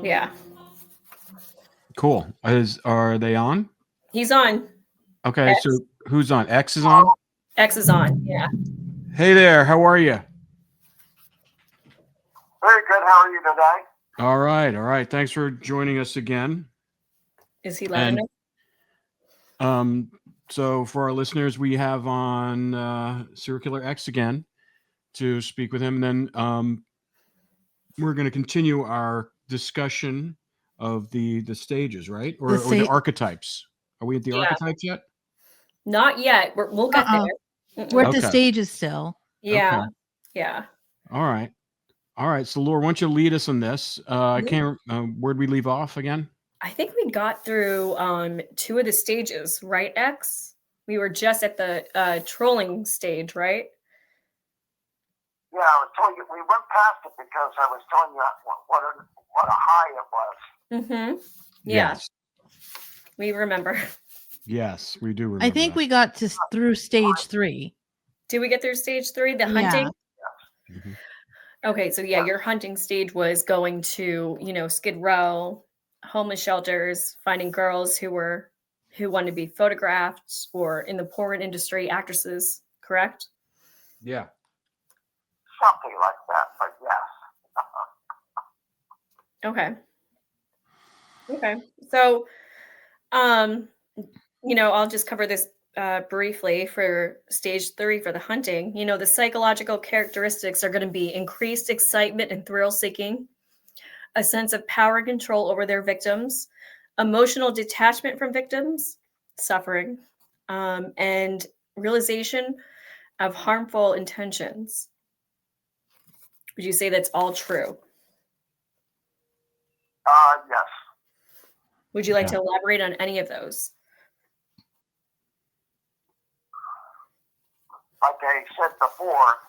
Yeah. Cool. Are they on? He's on. Okay, X. so who's on? X is on? X is on. Yeah. Hey there, how are you? Very good. How are you today? All right. Thanks for joining us again. Is he letting us? So for our listeners, we have on Serial Killer X again to speak with him. And then we're going to continue our discussion of the stages, right? Or the archetypes. Are we at the archetypes yet? Not yet. We'll get there. We're at the stages still. Yeah. Okay. Yeah. All right. So Laura, why don't you lead us on this? I can't. Where'd we leave off again? I think we got through 2 of the stages, right, X? We were just at the trolling stage, right? Yeah, I was telling you, we went past it because I was telling you what a high it was. Mm-hmm. Yeah. Yes. We remember. Yes, we do remember. I think we got through stage 3. Did we get through stage 3, the hunting? Yeah. Mm-hmm. Okay, so yeah, your hunting stage was going to, Skid Row, homeless shelters, finding girls who wanted to be photographed or in the porn industry, actresses, correct? Yeah. Something like that, but yes. Okay. So, I'll just cover this briefly for stage 3 for the hunting. The psychological characteristics are going to be increased excitement and thrill seeking, a sense of power and control over their victims, emotional detachment from victims, suffering, and realization of harmful intentions. Would you say that's all true? Yes. Would you like to elaborate on any of those? Like I said before,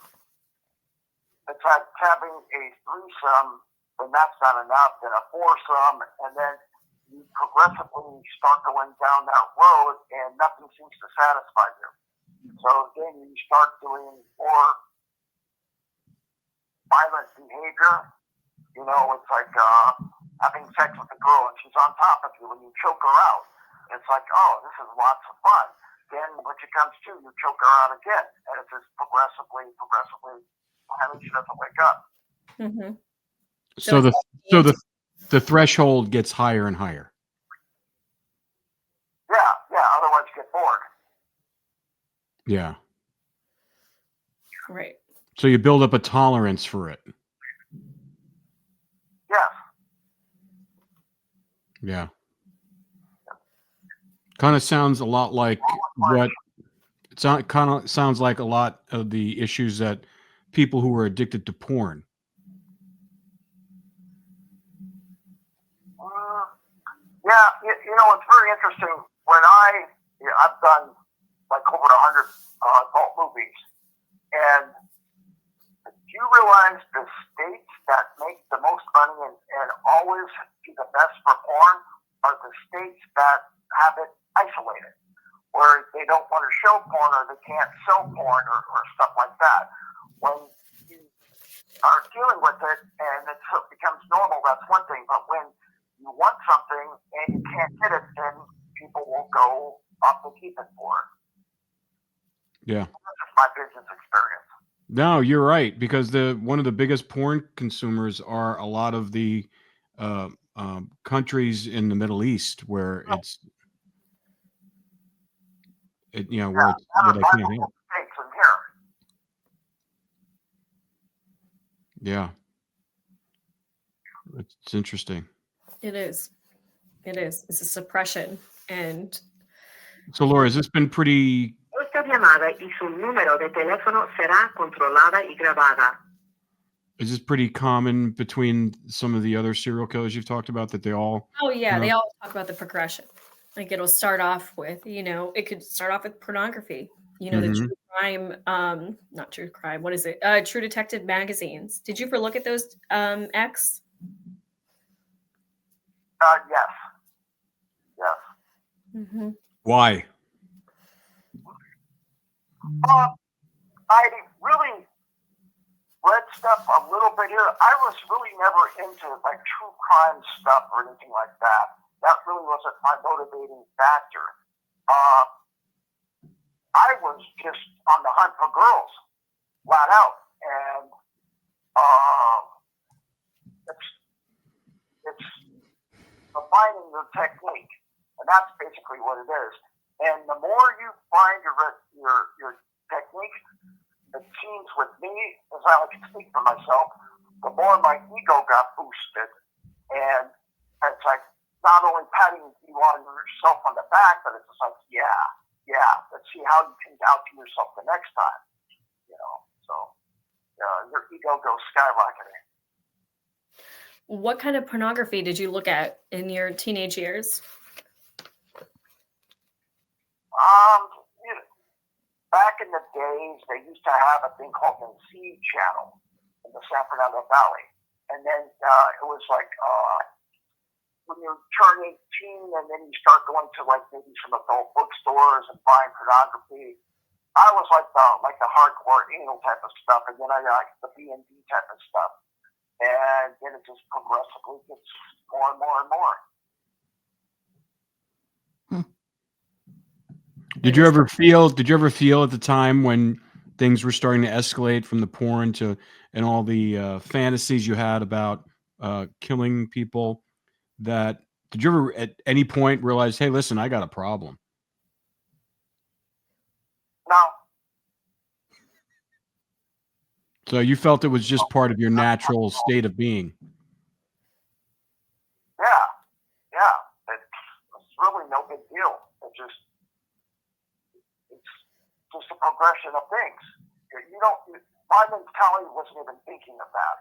it's like having a threesome, when that's not enough, then a foursome, and then you progressively start going down that road and nothing seems to satisfy you. So then you start doing more violent behavior. It's like having sex with a girl and she's on top of you and you choke her out. It's like, oh, this is lots of fun. Then when she comes to, you choke her out again. And it's just progressively, finally she doesn't wake up. Mm-hmm. So the threshold gets higher and higher. Yeah. Otherwise you get bored. Yeah. Right. So you build up a tolerance for it. Yes. Yeah. Kind of sounds a lot like sounds like a lot of the issues that people who are addicted to porn. Yeah, it's very interesting. When I've done like over 100 adult movies, and do you realize the states that make the most money and always do the best for porn are the states that have it isolated, where they don't want to show porn or they can't sell porn or stuff like that. When you are dealing with it and it becomes normal, that's one thing. But when you want something and you can't get it, then people will go up and keep it for it. Yeah. That's just my business experience. No, you're right, because one of the biggest porn consumers are a lot of the countries in the Middle East where where they can't handle. Yeah, it's interesting. It is. It's a suppression. And so, Laura, has this been pretty? Esta llamada y su número de teléfono será controlada y grabada. Is this pretty common between some of the other serial killers you've talked about, that they all? Oh yeah, they all talk about the progression. Like it'll start off with, it could start off with pornography. The true crime, not true crime. What is it? True Detective magazines. Did you ever look at those, X? Yes. Mm-hmm. Why? I really stuff a little bit here. I was really never into like true crime stuff or anything like that. That really wasn't my motivating factor. I was just on the hunt for girls, flat out, and it's refining your technique, and that's basically what it is. And the more you find your technique, it seems with me, as I like to speak for myself, the more my ego got boosted, and it's like not only patting you on yourself on the back, but it's just like, let's see how you can out to yourself the next time, So your ego goes skyrocketing. What kind of pornography did you look at in your teenage years? Back in the days, they used to have a thing called the Seed Channel in the San Fernando Valley, and then it was like when you turn 18, and then you start going to like maybe some adult bookstores and buying pornography. I was like the hardcore anal type of stuff, and then I got the B&B type of stuff, and then it just progressively gets more and more and more. Did you ever feel at the time when things were starting to escalate from the porn to and all the fantasies you had about killing people, that did you ever at any point realize, hey, listen, I got a problem? No. So you felt it was just part of your natural state of being? Yeah. It's really no big deal. It's just a progression of things. My mentality wasn't even thinking of that.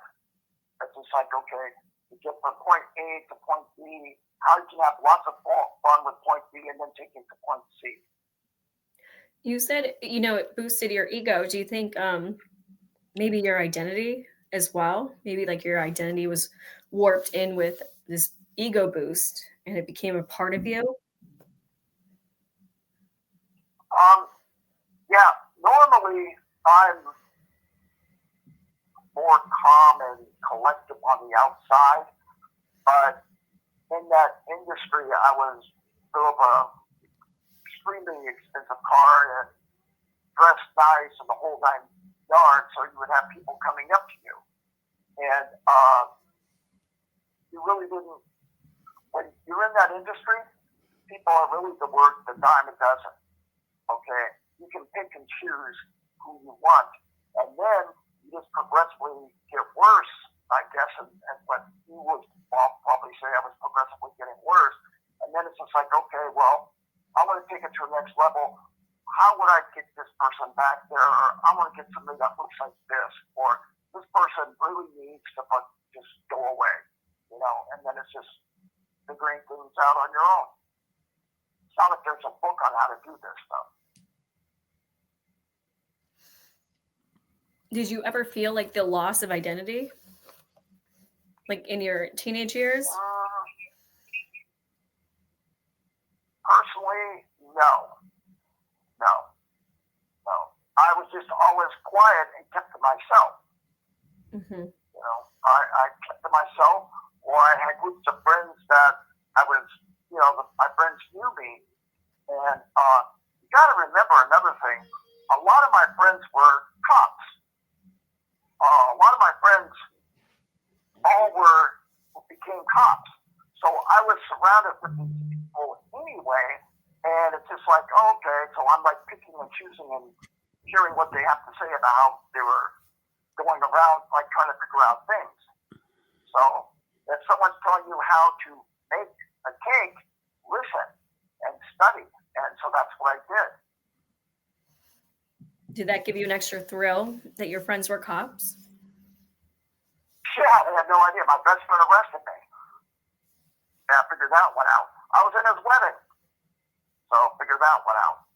It's just like, okay, you get from point A to point B, how you can have lots of fun with point B and then take it to point C. You said, it boosted your ego. Do you think maybe your identity as well? Maybe like your identity was warped in with this ego boost and it became a part of you? Yeah, normally I'm more calm and collective on the outside, but in that industry, I was drove a extremely expensive car and dressed nice and the whole 9 yards, so you would have people coming up to you, and you really didn't. When you're in that industry, people are really the dime a dozen. Okay, you can pick and choose who you want, and then you just progressively get worse, I guess, and what you would probably say, I was progressively getting worse, and then it's just like, okay, well, I want to take it to the next level. How would I get this person back there? Or I want to get somebody that looks like this, or this person really needs to just go away, and then it's just figuring things out on your own. It's not like there's a book on how to do this stuff. Did you ever feel like the loss of identity? Like in your teenage years? Personally, no. I was just always quiet and kept to myself. Mm-hmm. I kept to myself, or I had groups of friends that I was, my friends knew me. And you got to remember another thing. A lot of my friends were cops. A lot of my friends all became cops. So I was surrounded with these people anyway, and it's just like, okay, so I'm like picking and choosing and hearing what they have to say about how they were going around, like trying to figure out things. So if someone's telling you how to make a cake, listen and study. And so that's what I did. Did that give you an extra thrill that your friends were cops? Yeah, I had no idea. My best friend arrested me. Yeah, I figured that one out. I was in his wedding. So figure that one out.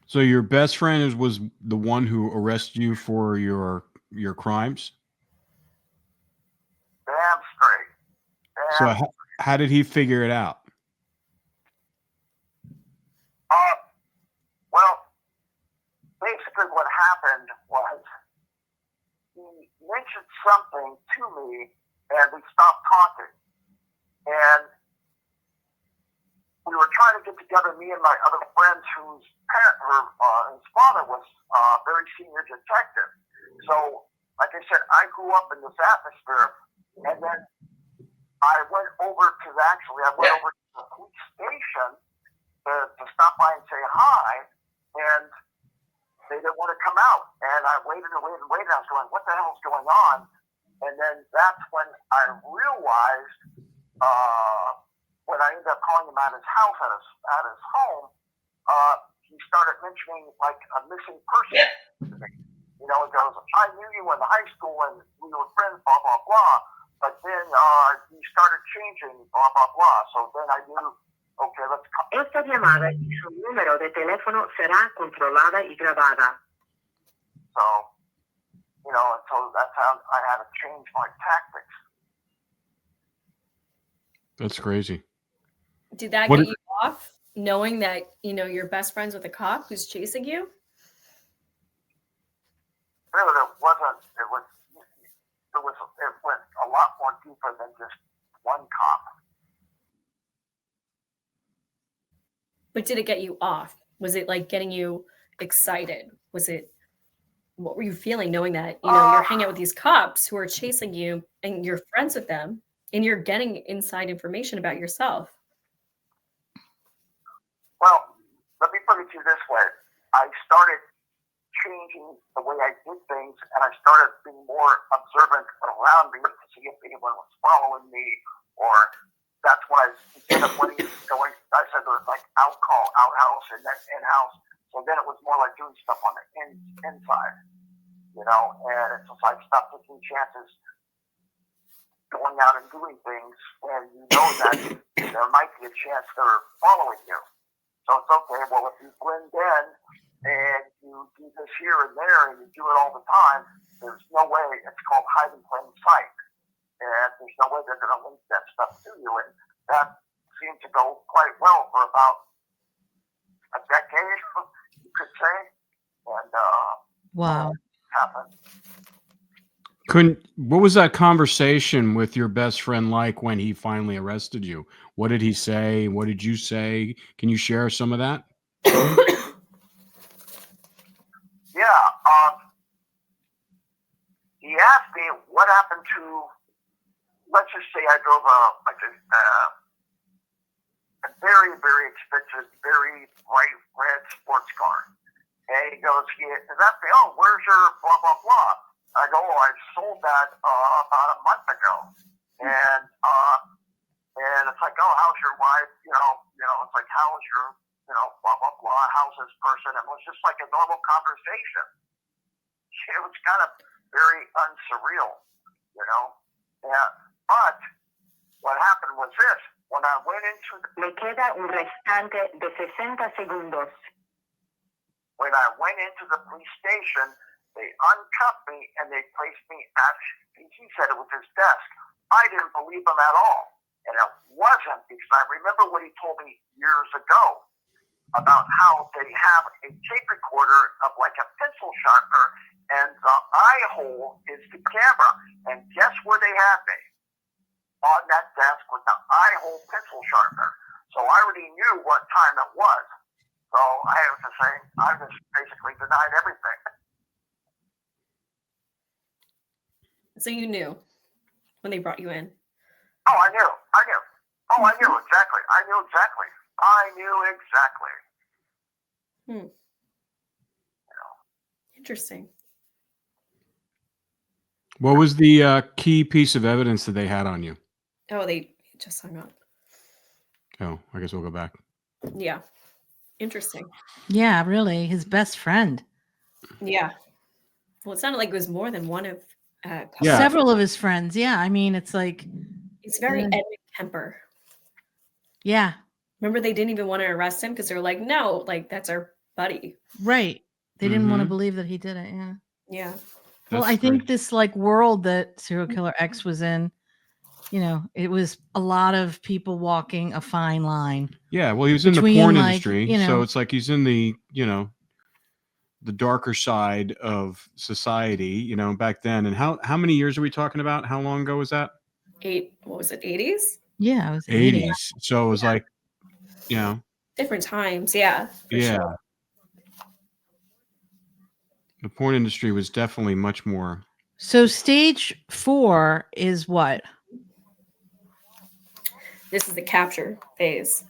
So your best friend was the one who arrested you for your crimes? Damn straight. So how did he figure it out? Well, basically what happened was mentioned something to me, and we stopped talking. And we were trying to get together, me and my other friends, whose his father was a very senior detective. So, like I said, I grew up in this atmosphere, and then I went over to the police station to stop by and say hi, and they didn't want to come out. And I waited and waited and waited. I was going, what the hell is going on? And then that's when I realized, when I ended up calling him at his house, at his home, he started mentioning like a missing person to me. You know, he goes, I knew you in high school and we were friends, blah, blah, blah. But then he started changing, blah, blah, blah. So then I knew, okay, let's call. Esta llamada y su número de teléfono será controlada y grabada. So, you know, and so that's how I had to change my tactics. That's crazy. Did that What get if- you off, knowing that, you know, you're best friends with a cop who's chasing you? Really, it went a lot more deeper than just one cop. But did it get you off? Was it like getting you excited? What were you feeling knowing that, you know, you're hanging out with these cops who are chasing you and you're friends with them and you're getting inside information about yourself? Well, let me put it to you this way. I started changing the way I did things, and I started being more observant around me to see if anyone was following me, or that's why instead of going, I said there was like outhouse, and then in-house. So then it was more like doing stuff on the inside, you know, and it's just like stop taking chances going out and doing things when you know that there might be a chance they're following you. So it's okay, well, if you blend in and you do this here and there and you do it all the time, there's no way, it's called hide in plain sight. And there's no way they're going to link that stuff to you. And that seemed to go quite well for about a decade, you could say. And Wow. happened. What was that conversation with your best friend like when he finally arrested you? What did he say? What did you say? Can you share some of that? Yeah. He asked me what happened to, let's just say I drove a very, very expensive, very bright red sports car. And he goes, is that the, oh, where's your blah, blah, blah? I go, oh, I sold that about a month ago. And it's like, oh, how's your wife? You know, it's like, how's your, blah, blah, blah, how's this person? It was just like a normal conversation. It was kind of very unsurreal, you know. Yeah. But what happened was this. When I went into Me queda un restante de 60 segundos. when I went into the police station, they uncuffed me and they placed me at, he said it was his desk. I didn't believe him at all. And it wasn't, because I remember what he told me years ago about how they have a tape recorder of like a pencil sharpener, and the eye hole is the camera. And guess where they had me? On that desk with the eye hole pencil sharpener. So I already knew what time it was. So I have to say, I just basically denied everything. So you knew when they brought you in. Oh, I knew. Oh, I knew exactly. Interesting. What was the key piece of evidence that they had on you? Oh, they just hung up. Oh, I guess we'll go back. Yeah. Interesting. Yeah, really. His best friend. Yeah. Well, it sounded like it was more than one of Yeah. Several of his friends. Yeah. I mean, it's like, It's very Yeah. Edmund Kemper. yeah, Remember, they didn't even want to arrest him because they're like, no, like that's our buddy. right. They didn't want to Mhm. believe that he did it. Yeah. Yeah. Well, That's I think great. this like world that serial killer X was in, it was a lot of people walking a fine line. Yeah, well, he was in the Between, porn like, industry, you so know- it's like he's in the, the darker side of society, you know, back then. And how many years are we talking about? How long ago was that? What was it, 80s? Yeah, it was 80. 80s. So it was like, you know, Different times, yeah, for yeah. sure. The porn industry was definitely much more. So stage 4 is what? This is the capture phase.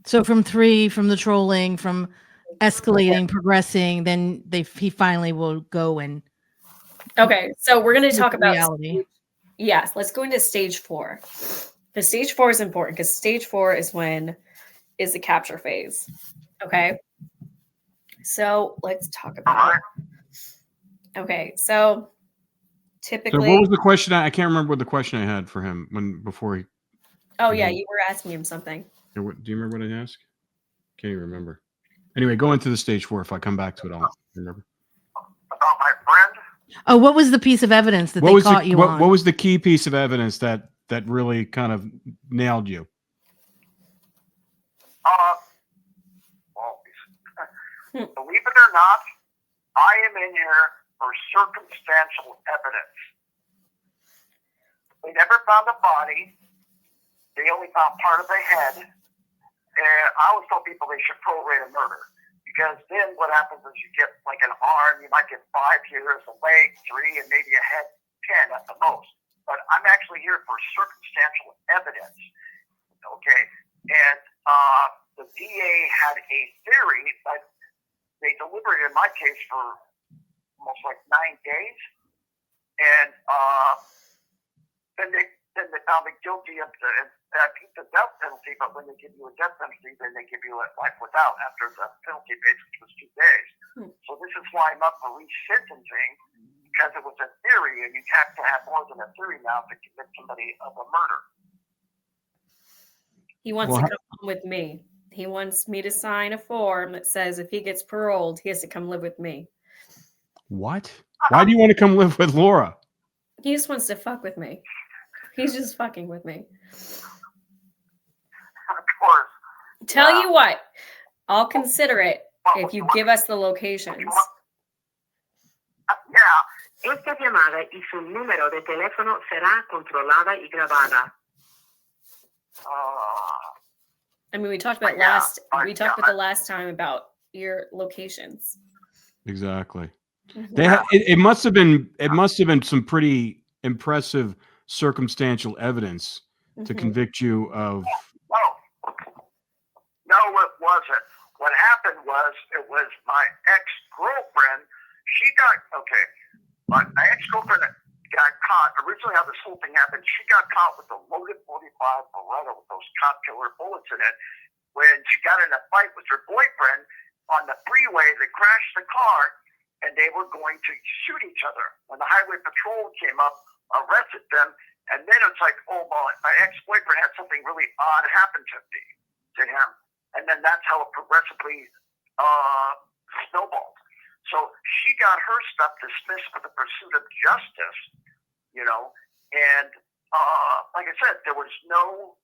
So from the trolling, from escalating, progressing, then he finally will go and Okay, so we're going to talk about reality. Yes, let's go into stage 4. The stage 4 is important because stage 4 is the capture phase. Okay. So let's talk about. Okay, so So typically. what was the question? I can't remember what the question I had for him before he. Oh yeah, you were asking him something. Do you remember what I asked? Can't even remember. Anyway, go into the stage 4. If I come back to it, I'll remember. About my friend. Oh, what was the piece of evidence that they caught you on? What was the key piece of evidence that really kind of nailed you? Well, believe it or not, I am in here for circumstantial evidence. They never found a body. They only found part of the head. And I always tell people they should prorate a murder. Because then what happens is you get like an arm, you might get 5 years, a leg 3, and maybe a head 10 at the most. But I'm actually here for circumstantial evidence. Okay? And the DA had a theory, but they deliberated in my case for almost like 9 days. And then they found me guilty of the death penalty, but when they give you a death penalty, then they give you a life without after the penalty phase, which was 2 days. So this is why I'm up for resentencing, because it was a theory, and you have to have more than a theory now to convict somebody of a murder. He wants to come home with me. He wants me to sign a form that says if he gets paroled, he has to come live with me. What? Why do you want to come live with Laura? He just wants to fuck with me. He's just fucking with me. Of course. Tell you what, I'll consider it if you give us the locations. Yeah. Esta llamada y su número de teléfono será controlada y grabada. I mean, we talked about the last time about your locations. Exactly. Mm-hmm. It must have been some pretty impressive circumstantial evidence to convict you of. No, it wasn't. What happened was it was my ex-girlfriend. My ex-girlfriend got caught. Originally, how this whole thing happened, she got caught with a loaded 45 Beretta with those cop killer bullets in it. When she got in a fight with her boyfriend on the freeway, they crashed the car, and they were going to shoot each other. When the highway patrol came up, arrested them, and then it's like, oh, well, my ex-boyfriend had something really odd happen to him. And then that's how it progressively snowballed. So she got her stuff dismissed for the pursuit of justice, and like I said, there was no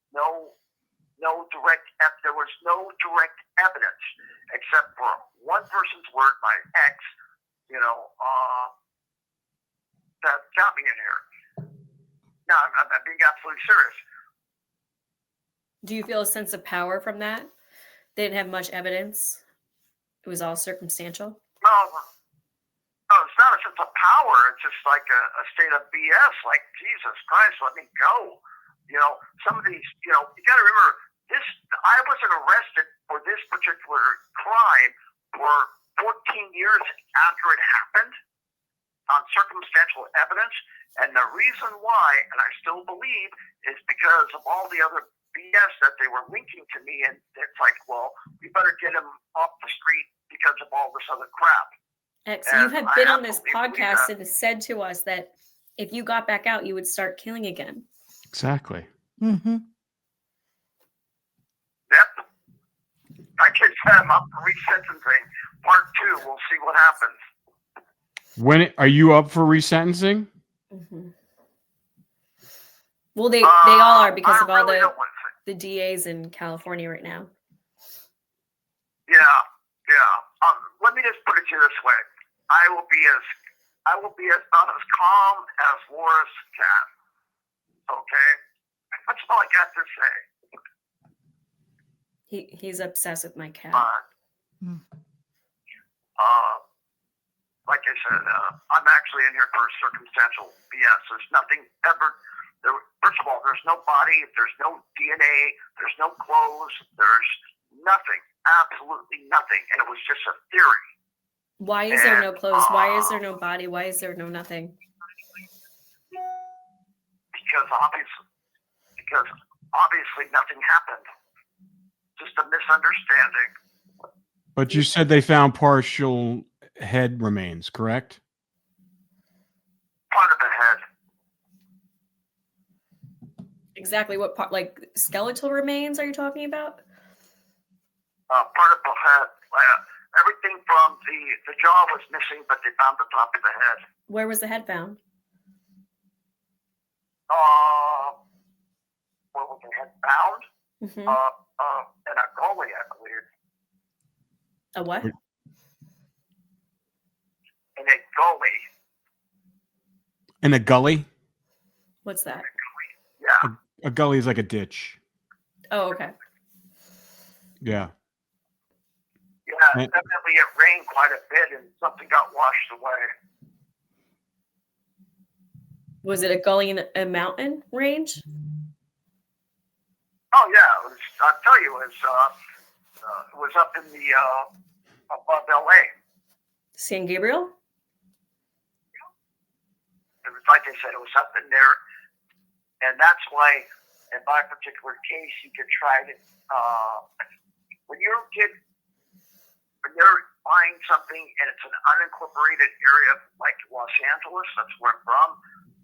direct evidence except for one person's word, my ex, that got me in here. No, I'm being absolutely serious. Do you feel a sense of power from that? They didn't have much evidence. It was all circumstantial. No, it's not a sense of power. It's just like a state of BS. Like, Jesus Christ, let me go. Some of these, you got to remember this. I wasn't arrested for this particular crime for 14 years after it happened on circumstantial evidence. And the reason why, and I still believe, is because of all the other BS that they were linking to me. And it's like, well, we better get him off the street because of all this other crap. X, you have been on this podcast and said to us that if you got back out, you would start killing again. Exactly. Mm-hmm. Yep. I just said I'm up for resentencing. Part 2. We'll see what happens. When are you up for resentencing? Mm-hmm. Well, they all are because of all really the DAs in California right now. Yeah. Let me just put it to you this way: I will be about as calm as Laura's cat. Okay, that's all I got to say. He's obsessed with my cat. Like I said, I'm actually in here for circumstantial BS. There's nothing ever. First of all, there's no body. There's no DNA. There's no clothes. There's nothing. Absolutely nothing. And it was just a theory. Why is there no clothes? Why is there no body? Why is there no nothing? Because obviously nothing happened. Just a misunderstanding. But you said they found partial head remains, correct? Part of the head. Exactly what part? Like skeletal remains are you talking about? Part of the head. Everything from the jaw was missing, but they found the top of the head. Where was the head found? Where was the head found? Mm-hmm. In a gully, I believe. A what? In a gully. In a gully? What's that? Yeah. A gully is like a ditch. Oh, okay. Yeah. Yeah, definitely it rained quite a bit and something got washed away. Was it a gully in a mountain range? Oh yeah, I'll tell you, it was up in the above LA. San Gabriel? It was like I said, it was up in there, and that's why in my particular case you could try to when you're buying something and it's an unincorporated area like Los Angeles, that's where I'm from,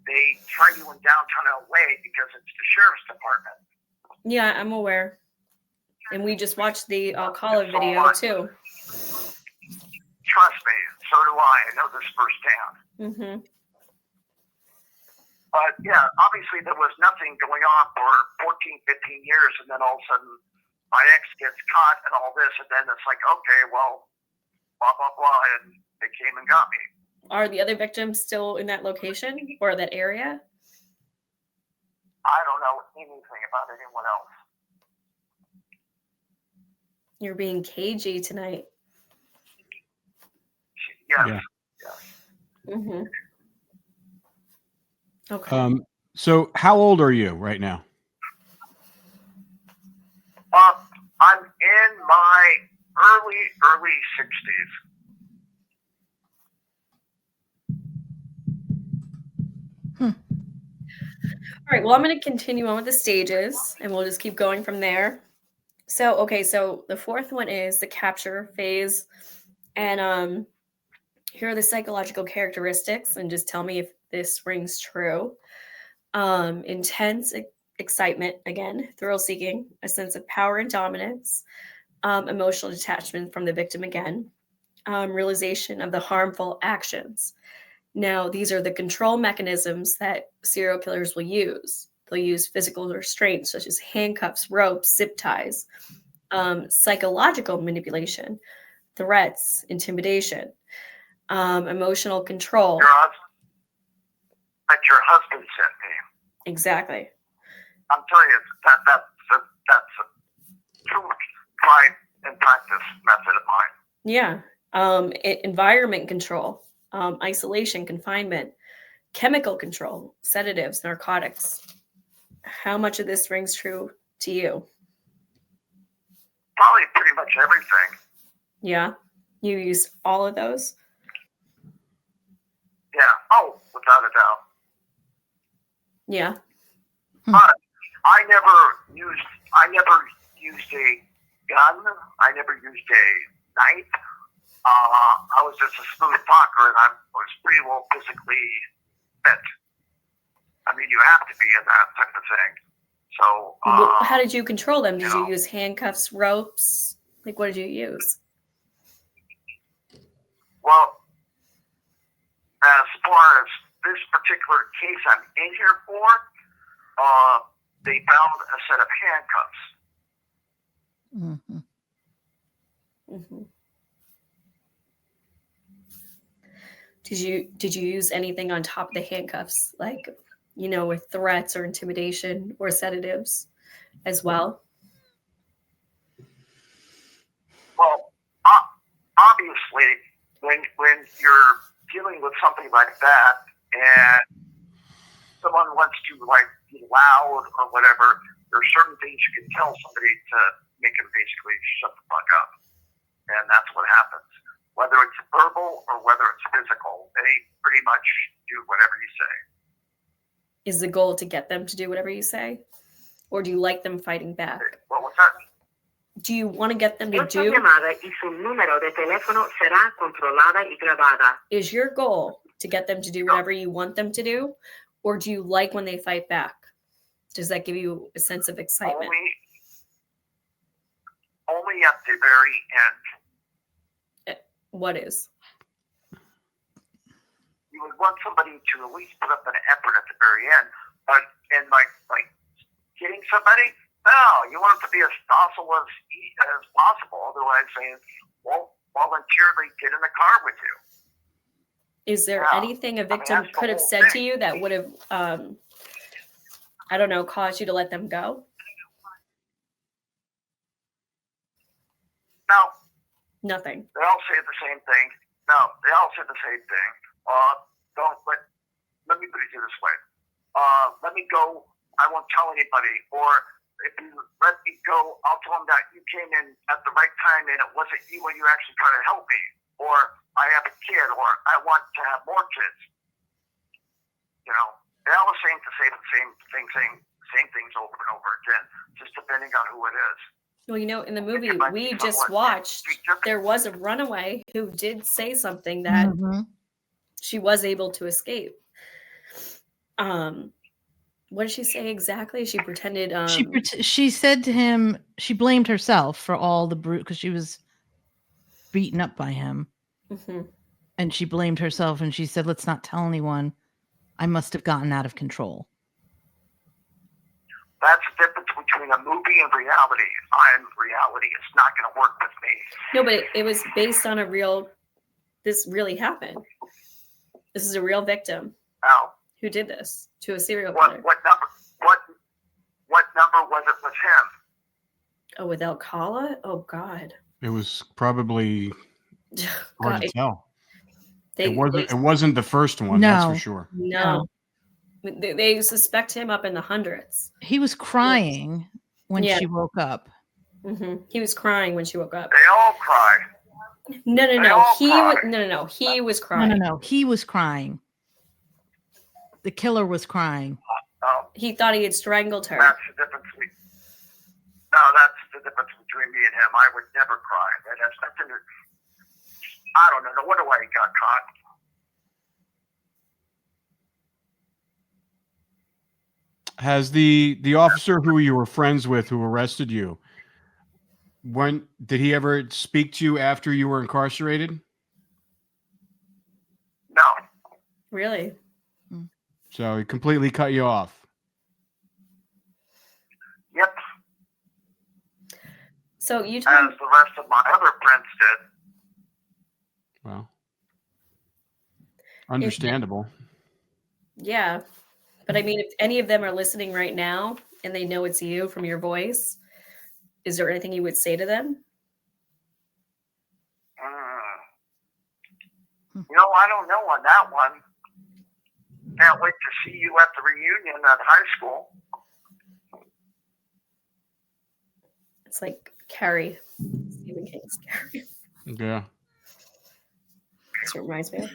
they try you in downtown LA because it's the sheriff's department. Yeah, I'm aware. And we just watched the Alcala video too. Trust me, so do I. I know this firsthand. Mm-hmm. But yeah, obviously there was nothing going on for 14, 15 years, and then all of a sudden my ex gets caught and all this, and then it's like, okay, well, blah, blah, blah, and they came and got me. Are the other victims still in that location or that area? I don't know anything about anyone else. You're being cagey tonight. Yes. Yeah. Mm-hmm. Okay. So how old are you right now? I'm in my early 60s. All right. Well, I'm going to continue on with the stages and we'll just keep going from there. So, okay. So the fourth one is the capture phase. And here are the psychological characteristics, and just tell me if this rings true. Intense excitement, again, thrill seeking, a sense of power and dominance, emotional detachment from the victim again, realization of the harmful actions. Now, these are the control mechanisms that serial killers will use. They'll use physical restraints such as handcuffs, ropes, zip ties, psychological manipulation, threats, intimidation, emotional control. That your husband sent me. Exactly. I'm telling you, that's a true tried and practice method of mine. Yeah. Environment control, isolation, confinement, chemical control, sedatives, narcotics. How much of this rings true to you? Probably pretty much everything. Yeah. You use all of those? Yeah. Oh, without a doubt. Yeah. But I never used a gun. I never used a knife. I was just a smooth talker, and I was pretty well physically fit. I mean, you have to be in that type of thing. So, how did you control them? Did you use handcuffs, ropes? Like, what did you use? Well, as far as this particular case I'm in here for, they found a set of handcuffs. Mm-hmm. Mm-hmm. Did you use anything on top of the handcuffs, like, with threats or intimidation or sedatives as well? Well, obviously, when you're dealing with something like that, and someone wants to be loud or whatever, there are certain things you can tell somebody to make them basically shut the fuck up, and that's what happens. Whether it's verbal or whether it's physical, they pretty much do whatever you say. Is the goal to get them to do whatever you say, or do you like them fighting back? What was that? Do you want to get them to Esta do? llamada y su número de teléfono será controlada y grabada. Is your goal to get them to do whatever you want them to do, or do you like when they fight back? Does that give you a sense of excitement? Only at the very end. What is? You would want somebody to at least put up an effort at the very end, but in like getting somebody, no, you want them to be as docile as possible. Otherwise, they won't voluntarily get in the car with you. Is there Yeah. anything a I mean, victim that's the could have whole said to thing. you that would have, I don't know, caused you to let them go? No, Nothing. they all say the same thing. No, they all say the same thing. Let me put it this way. Let me go. I won't tell anybody. Or if you let me go, I'll tell them that you came in at the right time and it wasn't you when you actually tried to help me. Or I have a kid, or I want to have more kids. They all the same to say the same things over and over again, just depending on who it is. Well, in the movie It might we be just somewhat watched, different. there was a runaway who did say something that Mhm. she was able to escape. What did she say exactly? She pretended. She said to him, she blamed herself for all the brute because she was beaten up by him, mhm. and she blamed herself and she said, "Let's not tell anyone. I must have gotten out of control." That's the difference between a movie and reality. I'm reality. It's not going to work with me. No, but it was based on this really happened. This is a real victim Now, who did this to a serial killer. what number was it with him? Oh, with Alcala? Oh, God. It was probably hard God, to tell. they It wasn't the first one, that's for No. sure. no. They suspect him up in the hundreds. He was crying when Yeah. she woke up. He was crying when she woke up. They all cry. No. They all He cry. was no. He was crying. No. He was crying. The killer was crying. He thought he had strangled her. That's the difference between me and him. I would never cry. That has nothing to. I don't know. No wonder why he got caught. Has the officer who you were friends with who arrested you, did he ever speak to you after you were incarcerated? No. Really? So he completely cut you off. Yep. So you told As the rest of my other friends did. Well, understandable. yeah. But I mean, if any of them are listening right now and they know it's you from your voice, is there anything you would say to them? I don't know on that one. Can't wait to see you at the reunion at high school. It's like Carrie, Stephen King's Carrie. Yeah. That's what reminds me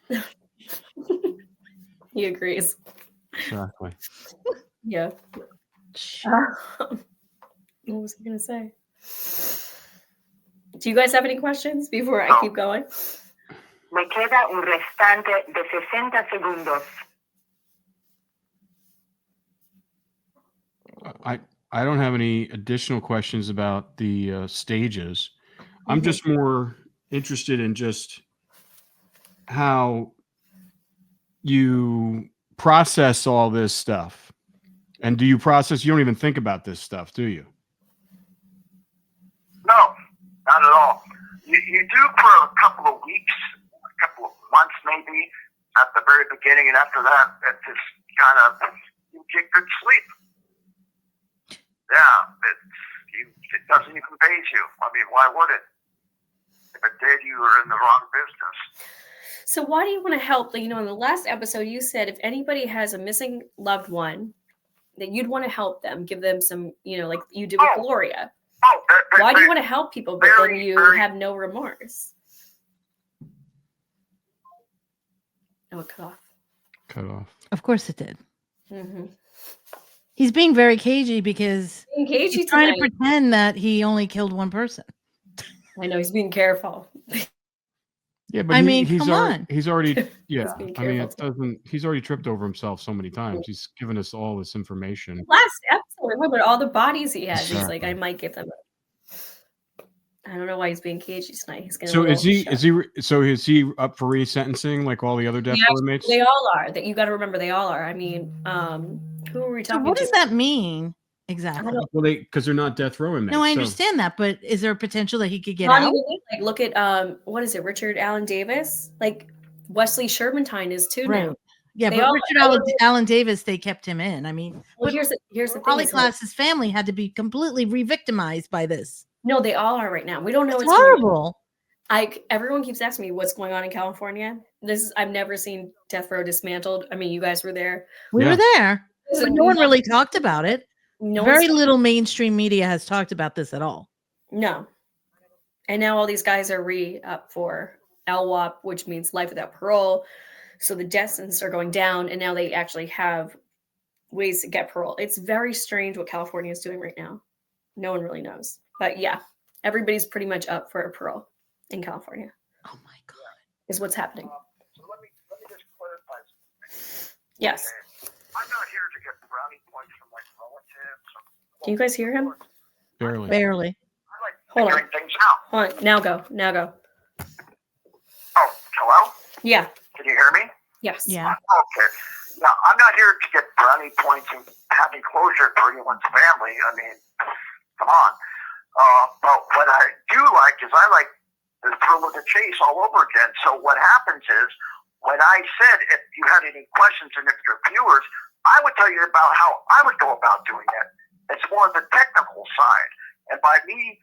of. He agrees. Exactly. Yeah. What was I going to say? Do you guys have any questions before I keep going? Me queda un restante de 60 segundos. I don't have any additional questions about the stages. I'm just more interested in just how you process all this stuff. And you don't even think about this stuff, do you? No, not at all. You do for a couple of weeks, a couple of months the very beginning, and after that, it just kind of, you get good sleep. Yeah, it doesn't even phase you. I mean, why would it? If it did, you were in the wrong business. So why do you want to help? In the last episode, you said if anybody has a missing loved one, that you'd want to help them, give them some, like you did with Gloria. Why do you want to help people, but then you have no remorse? Oh, it cut off. Cut off. Of course it did. Mm-hmm. He's being very cagey because he's trying to pretend that he only killed one person. I know, he's being careful. Yeah, but he's already, yeah. He's already tripped over himself so many times. He's given us all this information. Last episode, remember all the bodies he has. Exactly. He's like, I might give them. I don't know why he's being cagey tonight. He's gonna. So is he up for resentencing like all the other death row inmates? They all are. That you got to remember, they all are. I mean, who are we talking? So what does that mean exactly? Well, because they're not death row inmates. No, I understand that, but is there a potential that he could get out? Like, look at what is it? Richard Allen Davis. Like Wesley Shermantine is too now. Yeah, but Richard Allen Davis, they kept him in. I mean, here's the thing. Holly Class's family had to be completely re-victimized by this. No, they all are right now. We don't know. It's horrible. Everyone keeps asking me what's going on in California. I've never seen death row dismantled. I mean, you guys were there. We were there. But no one really talked about it. Very little mainstream media has talked about this at all. No. And now all these guys are up for LWOP, which means life without parole. So the death sentences are going down, and now they actually have ways to get parole. It's very strange what California is doing right now. No one really knows. But yeah, everybody's pretty much up for a parole in California. Oh my God. Is what's happening. So let me just clarify something. Yes. I'm not here to get brownie points from my relatives. Can you guys hear him? Barely. Barely. I like Hold on. things out. Hold on. Now go. Oh, hello? Yeah. Can you hear me? Yes. Yeah. Okay. Now, I'm not here to get brownie points and having closure for anyone's family. I mean, come on. But what I do like is I like the thrill of the chase all over again. So what happens is, when I said if you had any questions and if you're viewers, I would tell you about how I would go about doing it. It's more of the technical side. And by me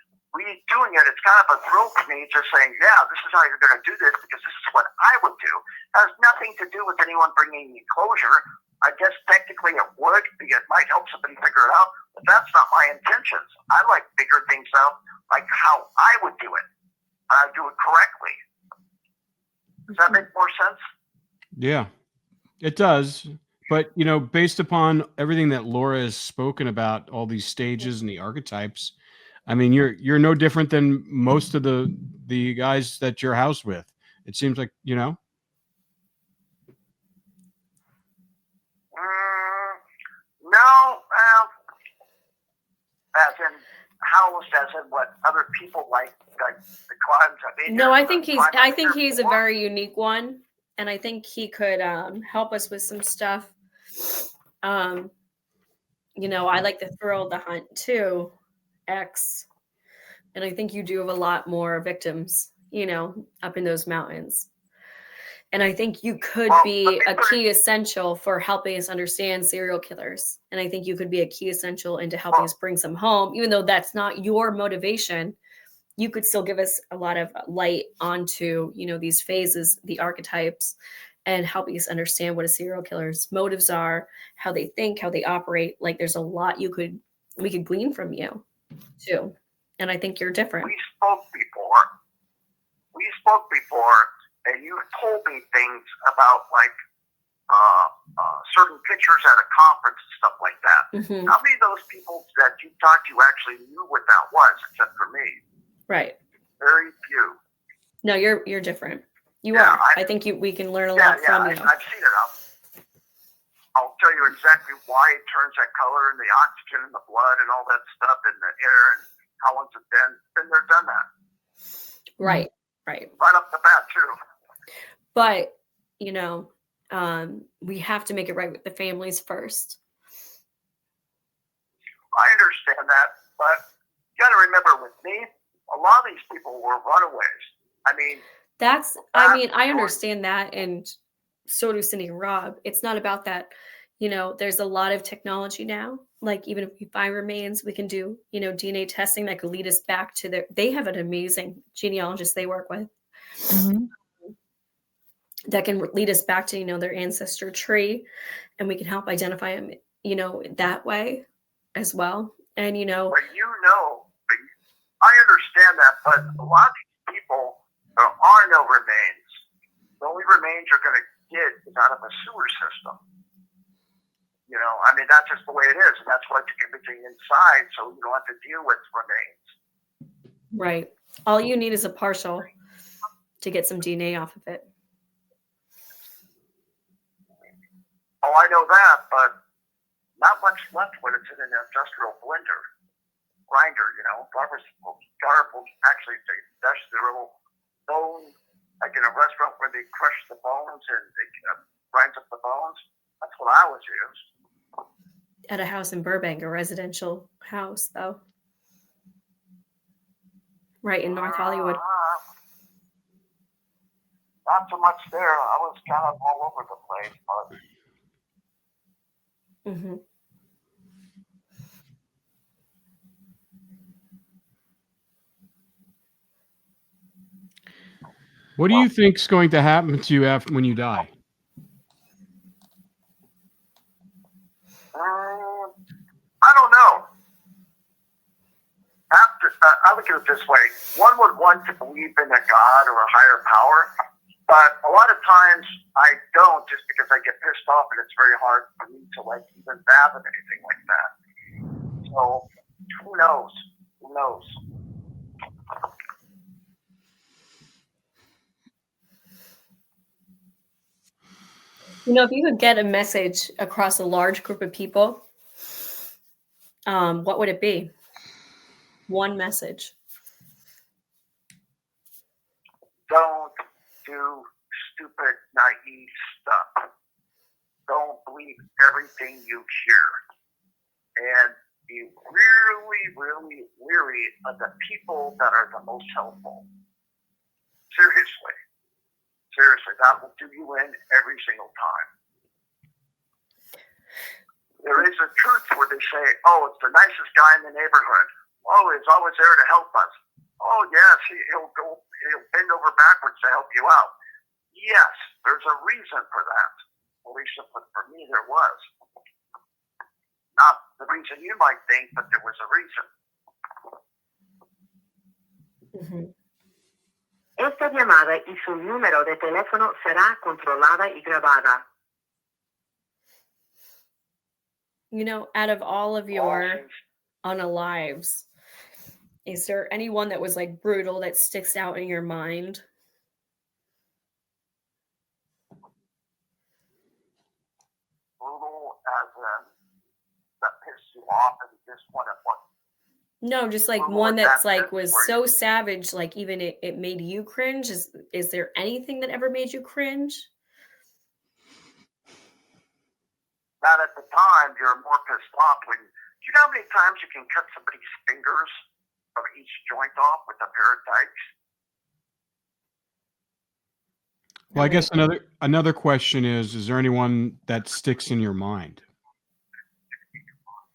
doing it, it's kind of a thrill to me, just saying, yeah, this is how you're going to do this because this is what I would do. It has nothing to do with anyone bringing me closure. I guess technically it would. It might help somebody figure it out, but that's not my intentions. I like figure things out like how I would do it. I do it correctly. Does that make more sense? Yeah, it does. But, based upon everything that Laura has spoken about, all these stages and the archetypes, I mean, you're no different than most of the guys that you're housed with. It seems like, No, as in housed, as in what other people like the clients. No, I think he's a very unique one, and I think he could help us with some stuff. I like the thrill of the hunt too, X, and I think you do have a lot more victims, up in those mountains. And I think you could be a key essential for helping us understand serial killers. And I think you could be a key essential into helping us bring some home, even though that's not your motivation. You could still give us a lot of light onto, these phases, the archetypes, and helping us understand what a serial killer's motives are, how they think, how they operate. Like there's a lot we could glean from you too. And I think you're different. We spoke before. And you told me things about certain pictures at a conference and stuff like that. Mm-hmm. How many of those people that you talked to actually knew what that was, except for me? Right. Very few. No, you're different. You are. I think we can learn a lot from you. I've seen it. I'll tell you exactly why it turns that color and the oxygen in the blood and all that stuff in the air and how long's it been. Been there, done that. Right. Right up the bat too. But, we have to make it right with the families first. I understand that, but you got to remember with me, a lot of these people were runaways. I mean, I understand that. And so do Cindy and Rob. It's not about that. There's a lot of technology now. Like even if we find remains, we can do, DNA testing that could lead us back to they have an amazing genealogist they work with Mhm. that can lead us back to, their ancestor tree, and we can help identify them, that way as well. And, But I understand that, but a lot of these people, there are no remains. The only remains you're going to get is out of a sewer system. That's just the way it is. And that's why it's everything inside, so you don't have to deal with remains. right. All you need is a partial to get some DNA off of it. Oh, I know that, but not much left when it's in an industrial grinder. Barbers will actually dash the little bone, like in a restaurant where they crush the bones and they grind up the bones. That's what I was used. At a house in Burbank, a residential house, though. Right in North Hollywood. Not so much there. I was kind of all over the place, but Mm-hmm. What do you think's going to happen to you when you die? I don't know. I look at it this way. One would want to believe in a God or a higher power, but a lot of times I don't, just because I get pissed off and it's very hard for me to even fathom anything like that. So who knows? Who knows? If you could get a message across a large group of people, what would it be? One message. Don't do stupid, naive stuff. Don't believe everything you hear. And be really, really leery of the people that are the most helpful. Seriously. Seriously, that will do you in every single time. There is a truth where they say, oh, it's the nicest guy in the neighborhood. Oh, he's always there to help us. Oh, yes, he'll bend over backwards to help you out. Yes, there's a reason for that. At least for me, there was. Not the reason you might think, but there was a reason. Mm-hmm. Esta llamada y su número de teléfono será controlada y grabada. Out of all of your unalives, is there anyone that was brutal that sticks out in your mind? Brutal as in that pissed you off and you just want to No, just one that's was so savage, even it made you cringe. Is there anything that ever made you cringe? Not at the time, you're more pissed off when you know how many times you can cut somebody's fingers from each joint off with a pair of dikes? Well, I guess another question is there anyone that sticks in your mind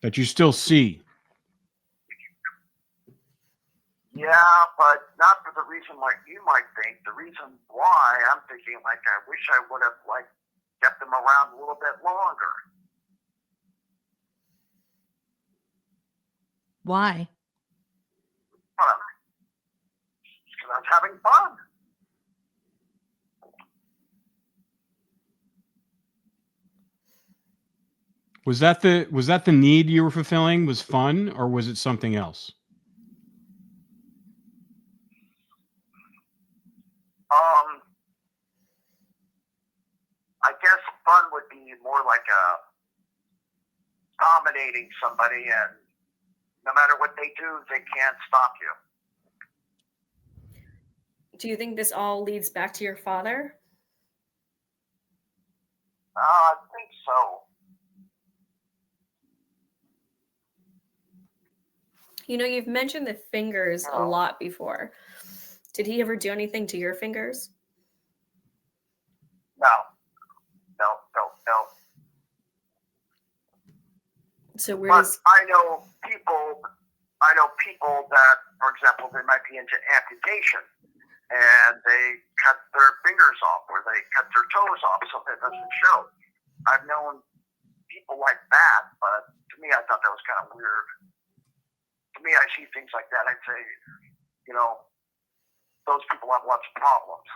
that you still see? Yeah, but not for the reason like you might think. The reason why I'm thinking I wish I would have kept them around a little bit longer. Why? Because I was having fun. Was that the need you were fulfilling? Was fun, or was it something else? I guess fun would be more like dominating somebody, and no matter what they do, they can't stop you. Do you think this all leads back to your father? I think so. You've mentioned the fingers a lot before. Did he ever do anything to your fingers? No. So where But does I know people that, for example, they might be into amputation and they cut their fingers off or they cut their toes off so that it doesn't show. I've known people like that, but to me, I thought that was kind of weird. To me, I see things like that. I'd say, those people have lots of problems.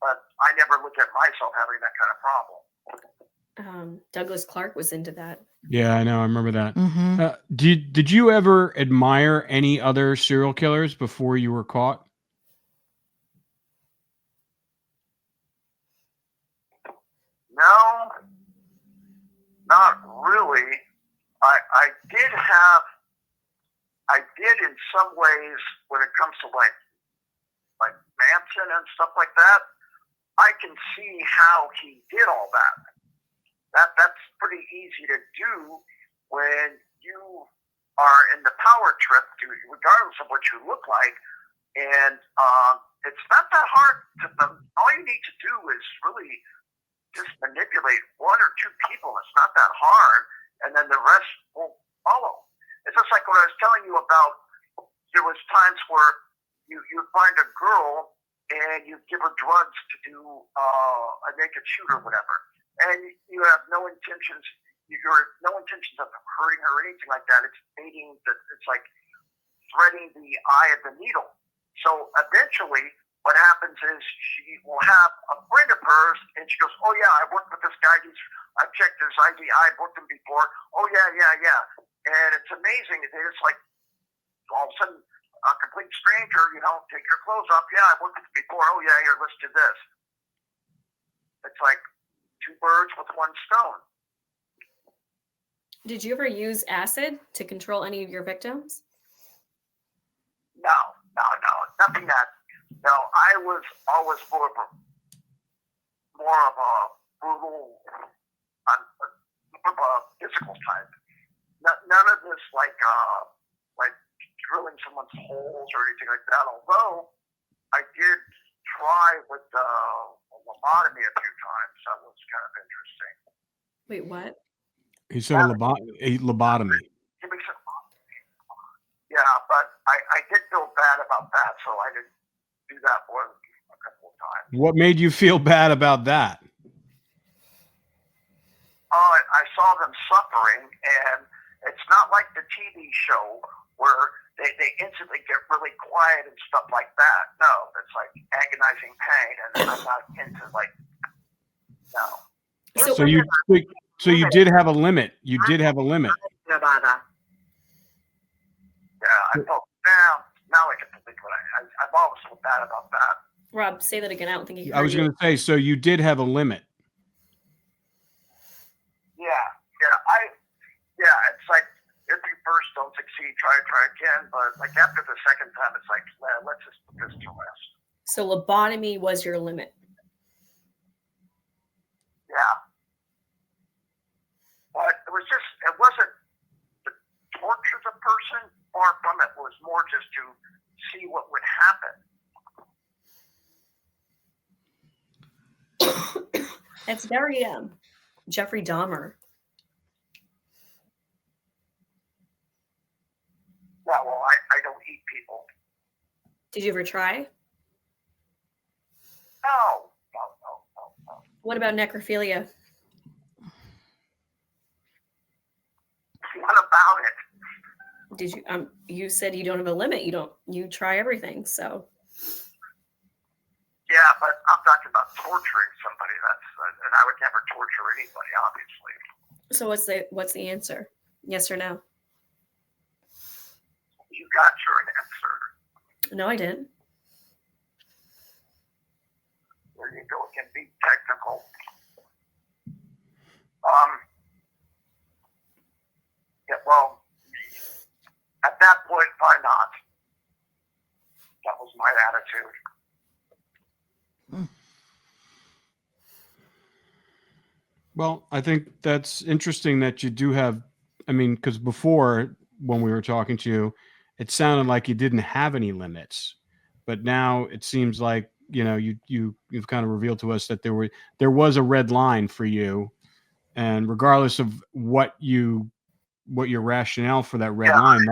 But I never looked at myself having that kind of problem. Douglas Clark was into that. Yeah, I know. I remember that. Mm-hmm. Did you ever admire any other serial killers before you were caught? No, not really. I did in some ways when it comes to like Manson and stuff like that. I can see how he did all that. That's pretty easy to do when you are in the power trip, regardless of what you look like, and it's not that hard. All you need to do is really just manipulate one or two people. It's not that hard, and then the rest will follow. It's just like what I was telling you about. There was times where you find a girl and you give her drugs to do a naked shoot or whatever, and you have no intentions. You're no intentions of hurting her or anything like that. It's baiting. It's like threading the eye of the needle. So eventually, what happens is she will have a friend of hers, and she goes, "Oh yeah, I worked with this guy. I've checked his ID. I've worked him before. Oh yeah." And it's amazing. It's like all of a sudden, a complete stranger, take your clothes off. Yeah, I've worked with you before. Oh yeah, here, let's do this. It's like two birds with one stone. Did you ever use acid to control any of your victims? No, nothing that. No, I was always more of a brutal, physical type. None of this like drilling someone's holes or anything like that. Although I did try with lobotomy a few times. That was kind of interesting. Wait, what? He said a lobotomy. Yeah, but I did feel bad about that, so I didn't do that one a couple of times. What made you feel bad about that? I saw them suffering, and it's not like the TV show where they instantly get really quiet and stuff like that. No, it's like agonizing pain, and I'm not into no. So you did have a limit. You did have a limit. Yeah, I felt now I get to think what I've always felt bad about that. Rob, say that again. I don't think you heard I was going to say, so you did have a limit. Yeah, it's like if you first don't succeed, try again. But like after the second time, it's like, let's just put this to rest. So lobotomy was your limit. Yeah. But it wasn't to torture the person. Far from it. Was more just to see what would happen. That's very Jeffrey Dahmer. Yeah, well, I don't eat people. Did you ever try? No. What about necrophilia? What about it? Did you you said you don't have a limit. You try everything, so. Yeah, but I'm talking about torturing somebody. And I would never torture anybody, obviously. So what's the answer? Yes or no? You got your answer. No, I didn't. There you go. It can be technical. Yeah, well, at that point, why not? That was my attitude. Well, I think that's interesting that you do have, because before when we were talking to you, it sounded like you didn't have any limits, but now it seems like, you've kind of revealed to us that there was a red line for you, and regardless of what you what your rationale for that red Yeah, line.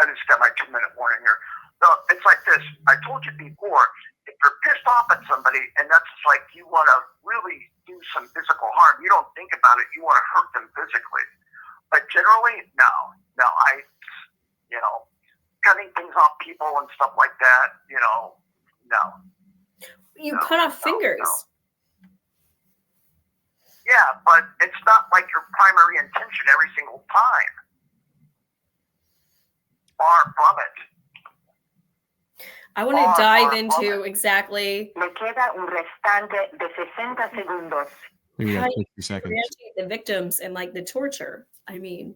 I just got my 2-minute warning here. No, it's like this. I told you before, if you're pissed off at somebody and that's like you want to really do some physical harm, you don't think about it. You want to hurt them physically. But generally, no. Cutting things off people and stuff like that, no. You cut off fingers. No. Yeah, but it's not like your primary intention every single time. Far from it. I want to dive into exactly Le queda un restante de 60 segundos. Maybe how like you 60 seconds. differentiate the victims and like the torture. I mean,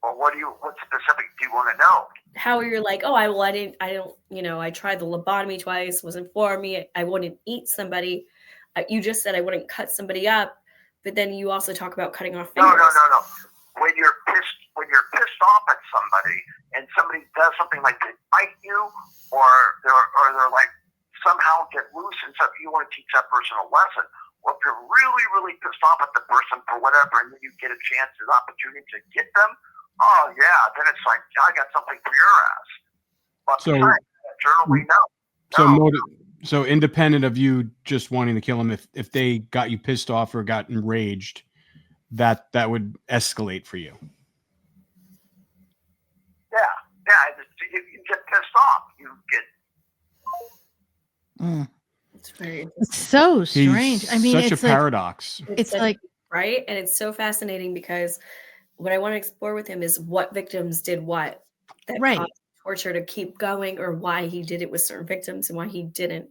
Well, what specific do you want to know? how you're like, oh, I tried the lobotomy twice, wasn't for me. I wouldn't eat somebody. You just said I wouldn't cut somebody up, but then you also talk about cutting off fingers. No. When you're pissed off at somebody and somebody does something like they bite you or they're like somehow get loose and stuff, you want to teach that person a lesson. Or if you're really, really pissed off at the person for whatever and then you get a chance, an opportunity to get them, oh yeah, then it's like, I got something for your ass. But So- besides that, generally, no. So independent of you just wanting to kill them, if they got you pissed off or got enraged, that would escalate for you. You get pissed off. You get It's very It's so strange. He's I mean, such it's a paradox. it's like right, and it's so fascinating because what I want to explore with him is what victims did what that Right. caused torture to keep going, or why he did it with certain victims and why he didn't.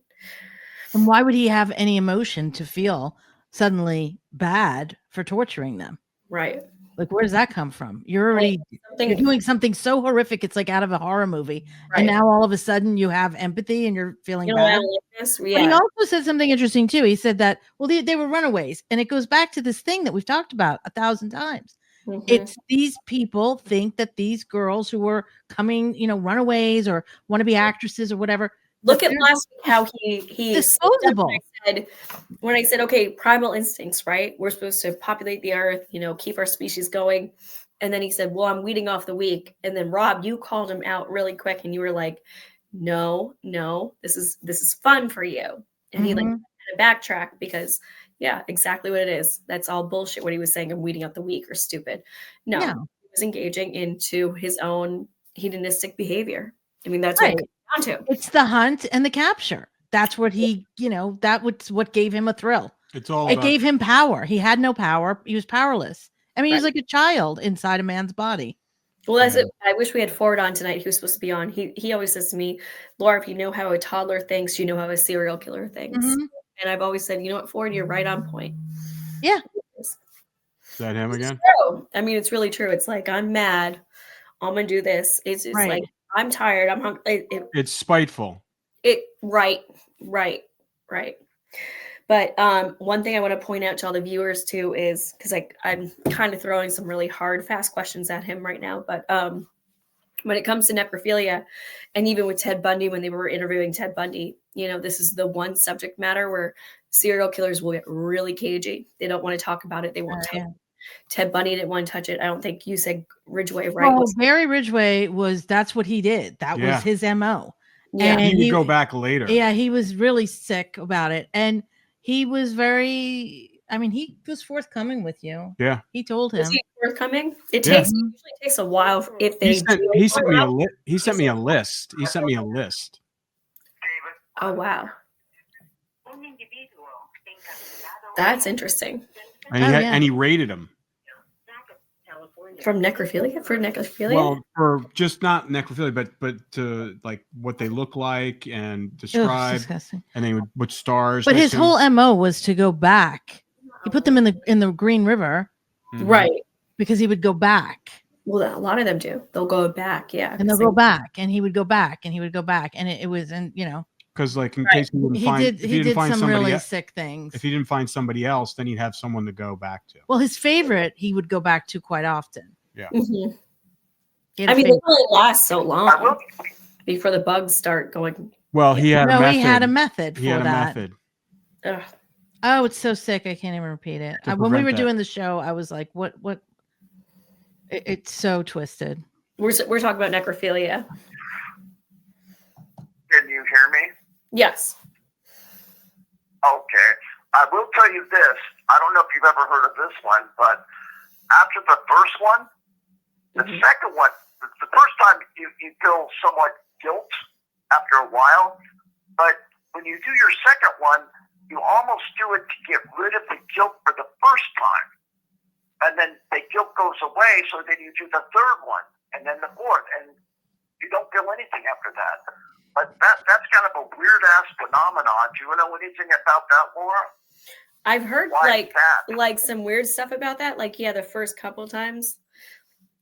and why would he have any emotion to feel suddenly bad for torturing them? Right. Like, where does that come from? You're Something doing something so horrific, it's like out of a horror movie. right. And now all of a sudden you have empathy and you're feeling you know, I bad. don't like this. But he Yeah. also said something interesting too. He said that, well, they were runaways. And it goes back to this thing that we've talked about 1,000 times. Mhm. It's these people think that these girls who were coming, runaways or want to be actresses or whatever. Look that at they're last week how he disposable. when I said, okay, primal instincts, right? We're supposed to populate the earth, keep our species going. And then he said, well, I'm weeding off the weak. And then Rob, you called him out really quick and you were like, no, this is fun for you. And he like Mhm. had to backtrack because yeah, exactly what it is. That's all bullshit what he was saying. I'm weeding out the weak or stupid. No, Yeah. he was engaging into his own hedonistic behavior. I mean, that's Right. what it comes down to. It's the hunt and the capture. That's what he, that was what gave him a thrill. It's all It about gave him power. He had no power. He was powerless. I mean, he was Right. like a child inside a man's body. Well, that's Yeah. it. I wish we had Ford on tonight. He was supposed to be on. He always says to me, Laura, if you know how a toddler thinks, you know how a serial killer thinks. Mhm. And I've always said, you know what, Ford, you're right on point. Yeah. Is that him again? True. I mean, it's really true. It's like, I'm mad. I'm going to do this. It's Right. like, I'm tired. I'm hungry. It's spiteful. Right. But one thing I want to point out to all the viewers too is because I'm kind of throwing some really hard, fast questions at him right now. But when it comes to necrophilia, and even with Ted Bundy, when they were interviewing Ted Bundy, this is the one subject matter where serial killers will get really cagey. They don't want to talk about it. They won't touch it. Ted Bundy didn't want to touch it. I don't think you said Ridgway, right? Well, Barry Ridgway that's what he did. That Yeah. was his MO. Yeah. And He would go back later. Yeah, he was really sick about it. And he was he was forthcoming with you. Yeah. He told him. Is he forthcoming? It Yeah. usually takes a while if they He sent do me it. he sent me a list. He sent me a list. David. Oh wow, that's interesting. And he rated him. From necrophilia for necrophilia. Well, for just not necrophilia, but to like what they look like and Ugh, describe, disgusting. and then he would put stars. But next his to him. whole MO was to go back. He put them in the Green River Mhm. right. because he would go back. Well, a lot of them do. They'll go back. Yeah, And they'll 'cause go back, and he would go back, and he would go back, and it was, and Because like in Right. case he didn't find, if he did find some somebody, really sick things. if he didn't find somebody else, then he'd have someone to go back to. Well, his favorite he would go back to quite often. Mhm. He had I a mean, they favorite. only last so I will. long before the bugs start going. Well, he had a No, method. he had a method for He had a that. method. Ugh. Oh, it's so sick. I can't even repeat it. To When we prevent were that. doing the show, I was like, what? It's so twisted. We're talking about necrophilia. Can you hear me? Yes. Okay. I will tell you this. I don't know if you've ever heard of this one, but after the first one, the Mhm. second one, the first time you feel somewhat guilt after a while, but when you do your second one, you almost do it to get rid of the guilt for the first time. And then the guilt goes away, so then you do the third one, and then the fourth, and you don't feel anything after that. But that's kind of a weird-ass phenomenon. Do you know anything about that, Laura? I've heard Why is that? like some weird stuff about that. Like, yeah, the first couple times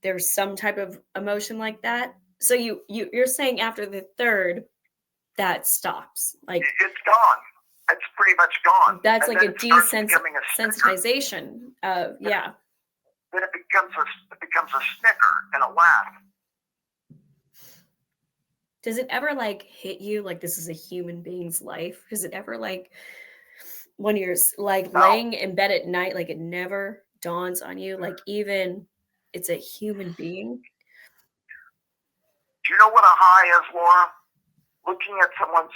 there's some type of emotion like that. So you're saying after the third that stops. Like It's gone. It's pretty much gone. that's And like then a it starts becoming a snicker. desensitization. Yeah. Then it becomes a snicker and a laugh. Does it ever like hit you like this is a human being's life? Does it ever like when you're like No. laying in bed at night, like it never dawns on you, like even it's a human being? Do you know what a high is, Laura? Looking at someone's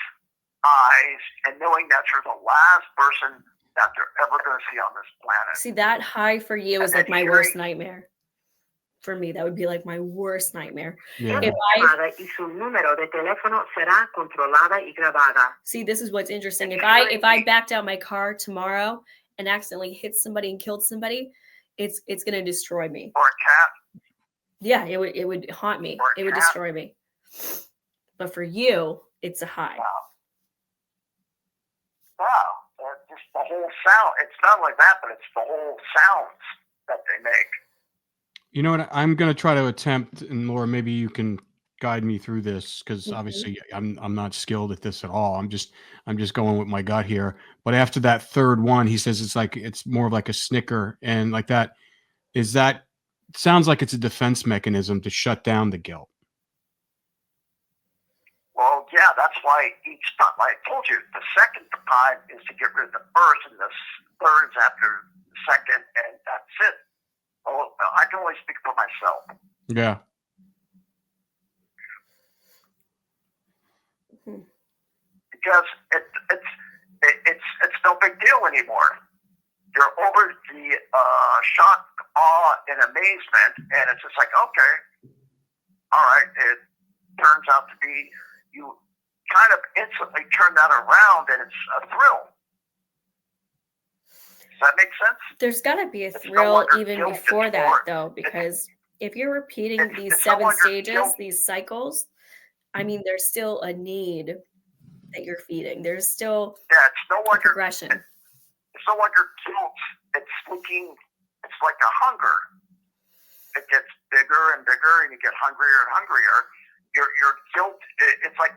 eyes and knowing that you're the last person that they're ever going to see on this planet. See, that high for you is And like then my hearing- worst nightmare. For me, that would be like my worst nightmare. Yeah. If I Llamada y su número de teléfono será controlada y grabada. see, this is what's interesting. If I backed out my car tomorrow and accidentally hit somebody and killed somebody, it's gonna destroy me. Or a cat. Yeah, it would haunt me. Or a It would cat. destroy me. But for you, it's a high. Wow. Just the whole sound. It's not like that, but it's the whole sounds that they make. You know what? I'm going to try to attempt, and Laura, maybe you can guide me through this because Mhm. obviously I'm not skilled at this at all. I'm just going with my gut here. But after that third one, he says it's more of like a snicker and like that. Is that sounds like it's a defense mechanism to shut down the guilt? Well, yeah, that's why each time, like I told you, the second time is to get rid of the first, and the third is after the second, and that's it. Well, I can only speak for myself. Yeah. Because it's no big deal anymore. You're over the shock, awe, and amazement, and it's just like, okay, all right. It turns out to be, you kind of instantly turn that around, and it's a thrill. Does that make sense? There's got to be a It's no thrill longer even guilt, before it's that, more- though, because if you're repeating these it's no 7 longer stages, guilt. these cycles, I mean, there's still a need that you're feeding. There's still Yeah, it's no a longer progression. It's no longer guilt. It's looking. It's like a hunger. It gets bigger and bigger, and you get hungrier and hungrier. Your guilt. It's like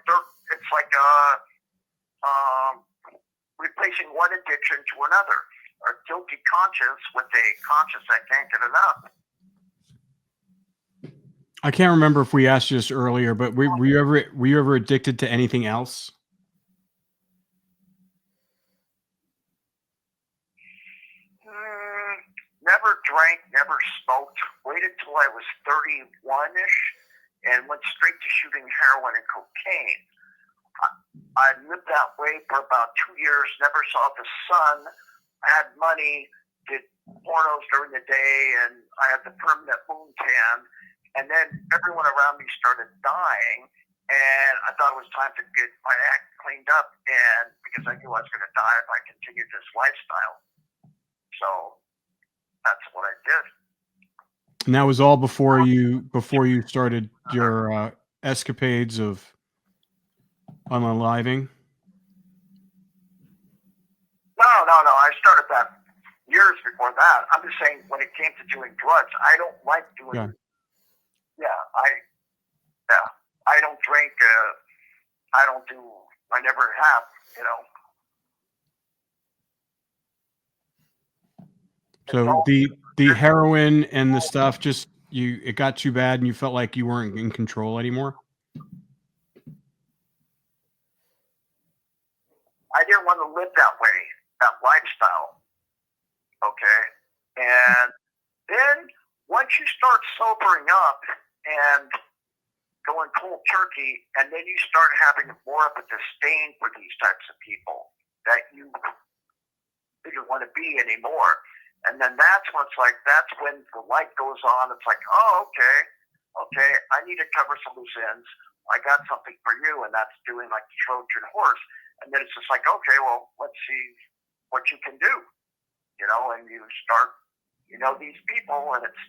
replacing one addiction to another. A guilty conscience with a conscience that can't get enough. I can't remember if we asked you this earlier, but were you ever addicted to anything else? Never drank, never smoked. Waited till I was 31-ish and went straight to shooting heroin and cocaine. I lived that way for about 2 years, never saw the sun. I had money, did pornos during the day, and I had the permanent moon tan. And then everyone around me started dying, and I thought it was time to get my act cleaned up, and because I knew I was going to die if I continued this lifestyle. So that's what I did. And that was all before you started your escapades of unaliving. No. I started that years before that. I'm just saying when it came to doing drugs, I don't like doing. Yeah. I don't drink. I never have. So the heroin and the stuff it got too bad and you felt like you weren't in control anymore? I didn't want to live that way that lifestyle. Okay? And then once you start sobering up and going cold turkey, and then you start having more of a disdain for these types of people that you didn't want to be anymore. And then that's when the light goes on. It's like, oh, okay, I need to cover some loose ends. I got something for you, and that's doing like the Trojan horse. And then it's just like, okay, well, let's see what you can do, and you start, these people, and it's,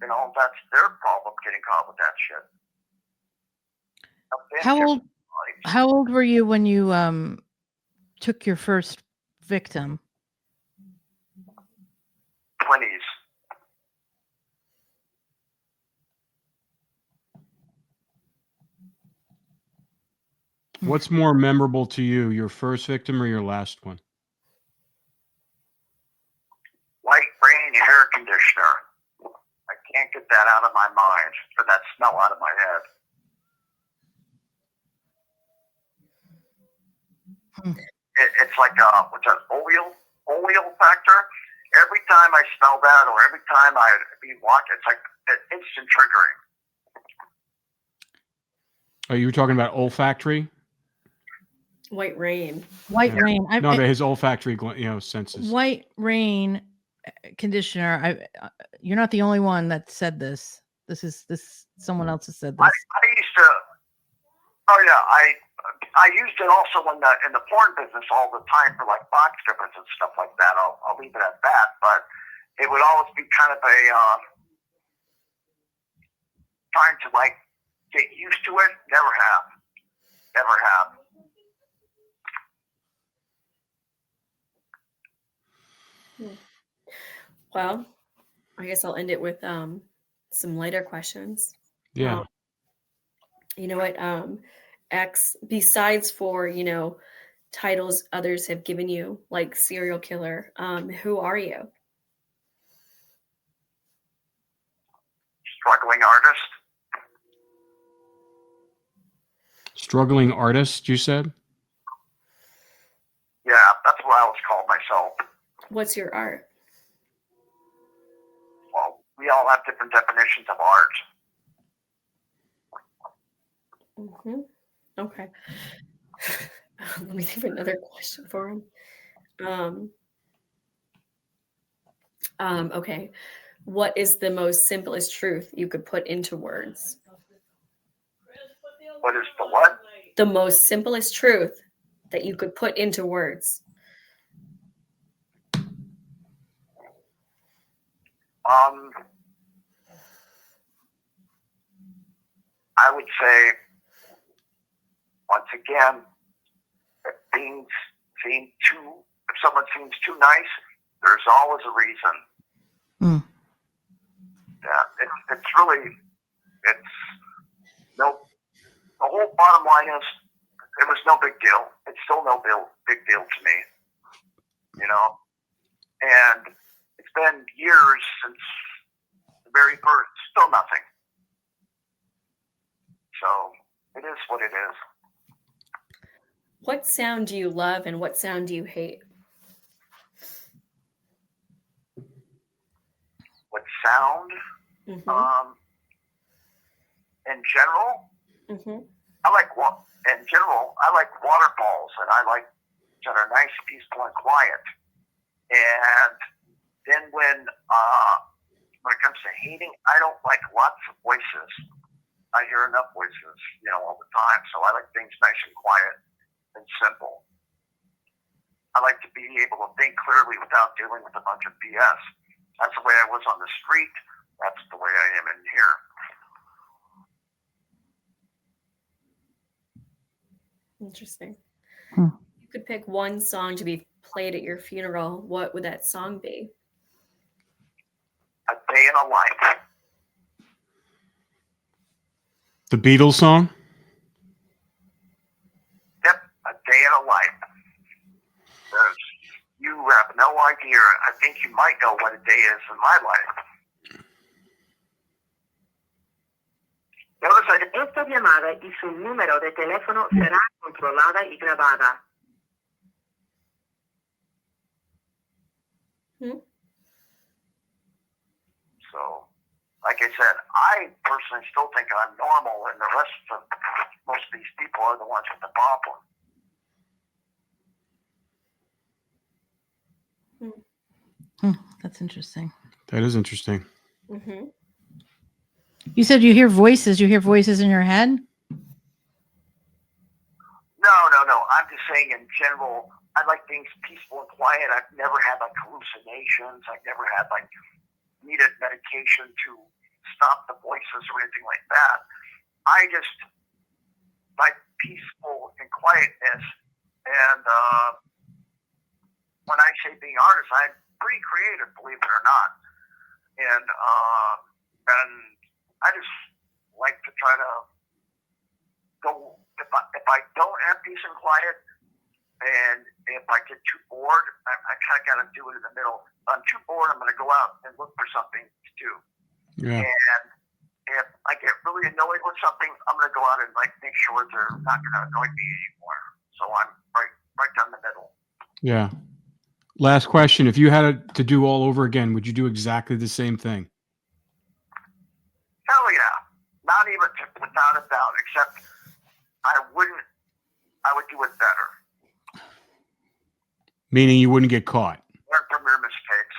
that's their problem getting caught with that shit. How old were you when you took your first victim? 20s. What's more memorable to you, your first victim or your last one? White rain hair conditioner. I can't get that out of my mind, or that smell out of my head. It's like what's that, oleal factor? Every time I smell that, or every time I walk, it's like instant triggering. Oh, you were talking about olfactory? White rain. White rain. No, his olfactory, senses. White rain conditioner. You're not the only one that said this. Someone else has said this. I used to. Oh yeah, I used it also in the porn business all the time for like box strippers and stuff like that. I'll leave it at that. But it would always be kind of a trying to like get used to it. Never have. Well, I guess I'll end it with some lighter questions. Yeah. You know what? X, besides for, titles others have given you, like serial killer, who are you? Struggling artist. Struggling artist, you said? Yeah, that's what I always call myself. What's your art? Well, we all have different definitions of art. Mm-hmm. Okay. Let me think of another question for him. Okay. What is the most simplest truth you could put into words? What is the what? The most simplest truth that you could put into words. I would say, once again, if someone seems too nice, there's always a reason. Mm. Yeah, the whole bottom line is, it was no big deal. It's still no big deal to me, and it's been years since the very first, still nothing. So it is what it is. What sound do you love and what sound do you hate? What sound? Mm-hmm. In general, Mm-hmm. I like waterfalls, and I like that are nice, peaceful, and quiet. And then when it comes to hating, I don't like lots of voices. I hear enough voices, all the time. So I like things nice and quiet and simple. I like to be able to think clearly without dealing with a bunch of BS. That's the way I was on the street. That's the way I am in here. Interesting. Hmm. You could pick one song to be played at your funeral. What would that song be? A Day in a Life. The Beatles song? Yep, A Day in a Life. You have no idea. I think you might know what a day is in my life. Esta llamada y su número de teléfono será controlada y grabada. Mhm. So, like I said, I personally still think I'm normal, and the rest of most of these people are the ones with the problem. That's interesting. That is interesting. Mm-hmm. You said you hear voices. You hear voices in your head? No. I'm just saying in general, I like things peaceful and quiet. I've never had like hallucinations. I've never had like needed medication to stop the voices or anything like that. I just like peaceful and quietness. And when I say being artist, I'm pretty creative, believe it or not. And I just like to try to go. If I don't have peace and quiet, and if I get too bored, I kind of got to do it in the middle. If I'm too bored, I'm going to go out and look for something to do. Yeah. And if I get really annoyed with something, I'm going to go out and like make sure they're not going to annoy me anymore. So I'm right down the middle. Yeah. Last question. If you had to do all over again, would you do exactly the same thing? Hell yeah. Not even without a doubt, except I would do it better. Meaning you wouldn't get caught. Learn from your mistakes.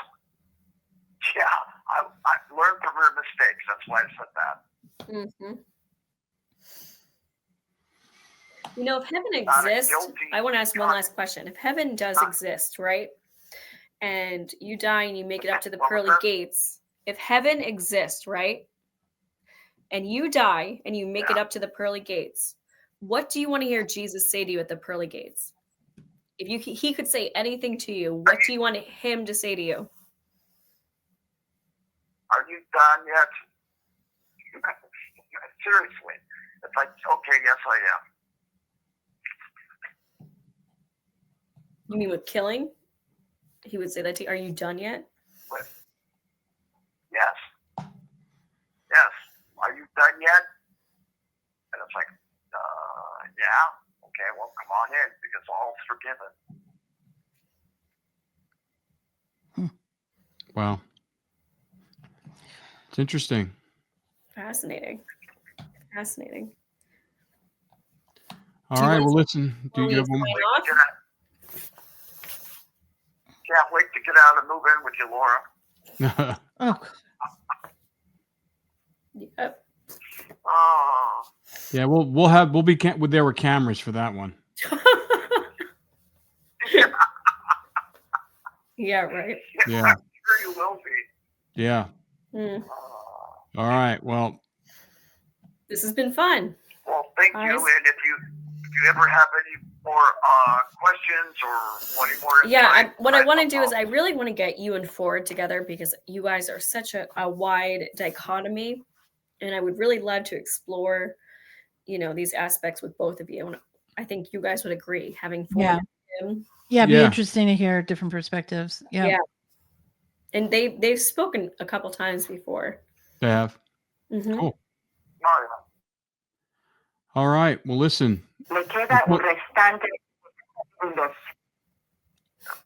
Yeah, I learned from your mistakes. That's why I said that. Mm-hmm. You know, if heaven Not a exists, guilty I want to ask one God. last question. If heaven does exist, right? And you die and you make it up to the What was pearly that? gates. If heaven exists, right? And you die and you make it Yeah. up to the pearly gates, what do you want to hear Jesus say to you at the pearly gates? If he could say anything to you, what do you want him to say to you? Are you done yet? Seriously. It's like, okay, yes, I am. You mean with killing? He would say that to you. Are you done yet? Yes. Yes. Are you done yet? And it's like, yeah. Okay, well, come on in because all's forgiven. Wow. It's interesting. Fascinating. All Do you right. want Well, to- listen. Do we you have one? sign off? Can't wait to get out and move in with you, Laura. Oh, Yep. Oh. Yeah. There were cameras for that one. Yeah, right. Yeah. I'm sure you will be. Yeah. Mm. All right. Well, This has been fun. Well, thank you. Guys. And if you ever have any more questions or any more Yeah, what I insight, want to do is I really want to get you and Ford together because you guys are such a wide dichotomy, and I would really love to explore, these aspects with both of you. And I think you guys would agree having Ford Yeah. and him. yeah. It'd be Yeah. interesting to hear different perspectives. Yeah. Yeah. And they've spoken a couple times before. they have. Mhm. Cool. Oh, yeah. All right. Well, listen. Le queda un restante de segundos.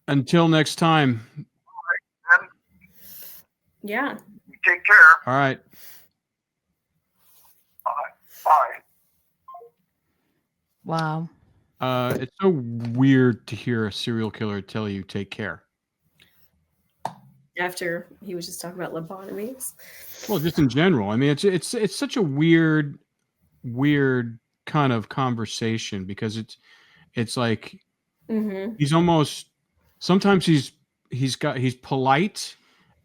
Until next time. And Yeah. you take care. All right. Bye. Wow. It's so weird to hear a serial killer tell you take care. After he was just talking about lobotomies. Well, just in general. I mean, it's such a weird kind of conversation because it's like Mm-hmm. he's almost sometimes he's polite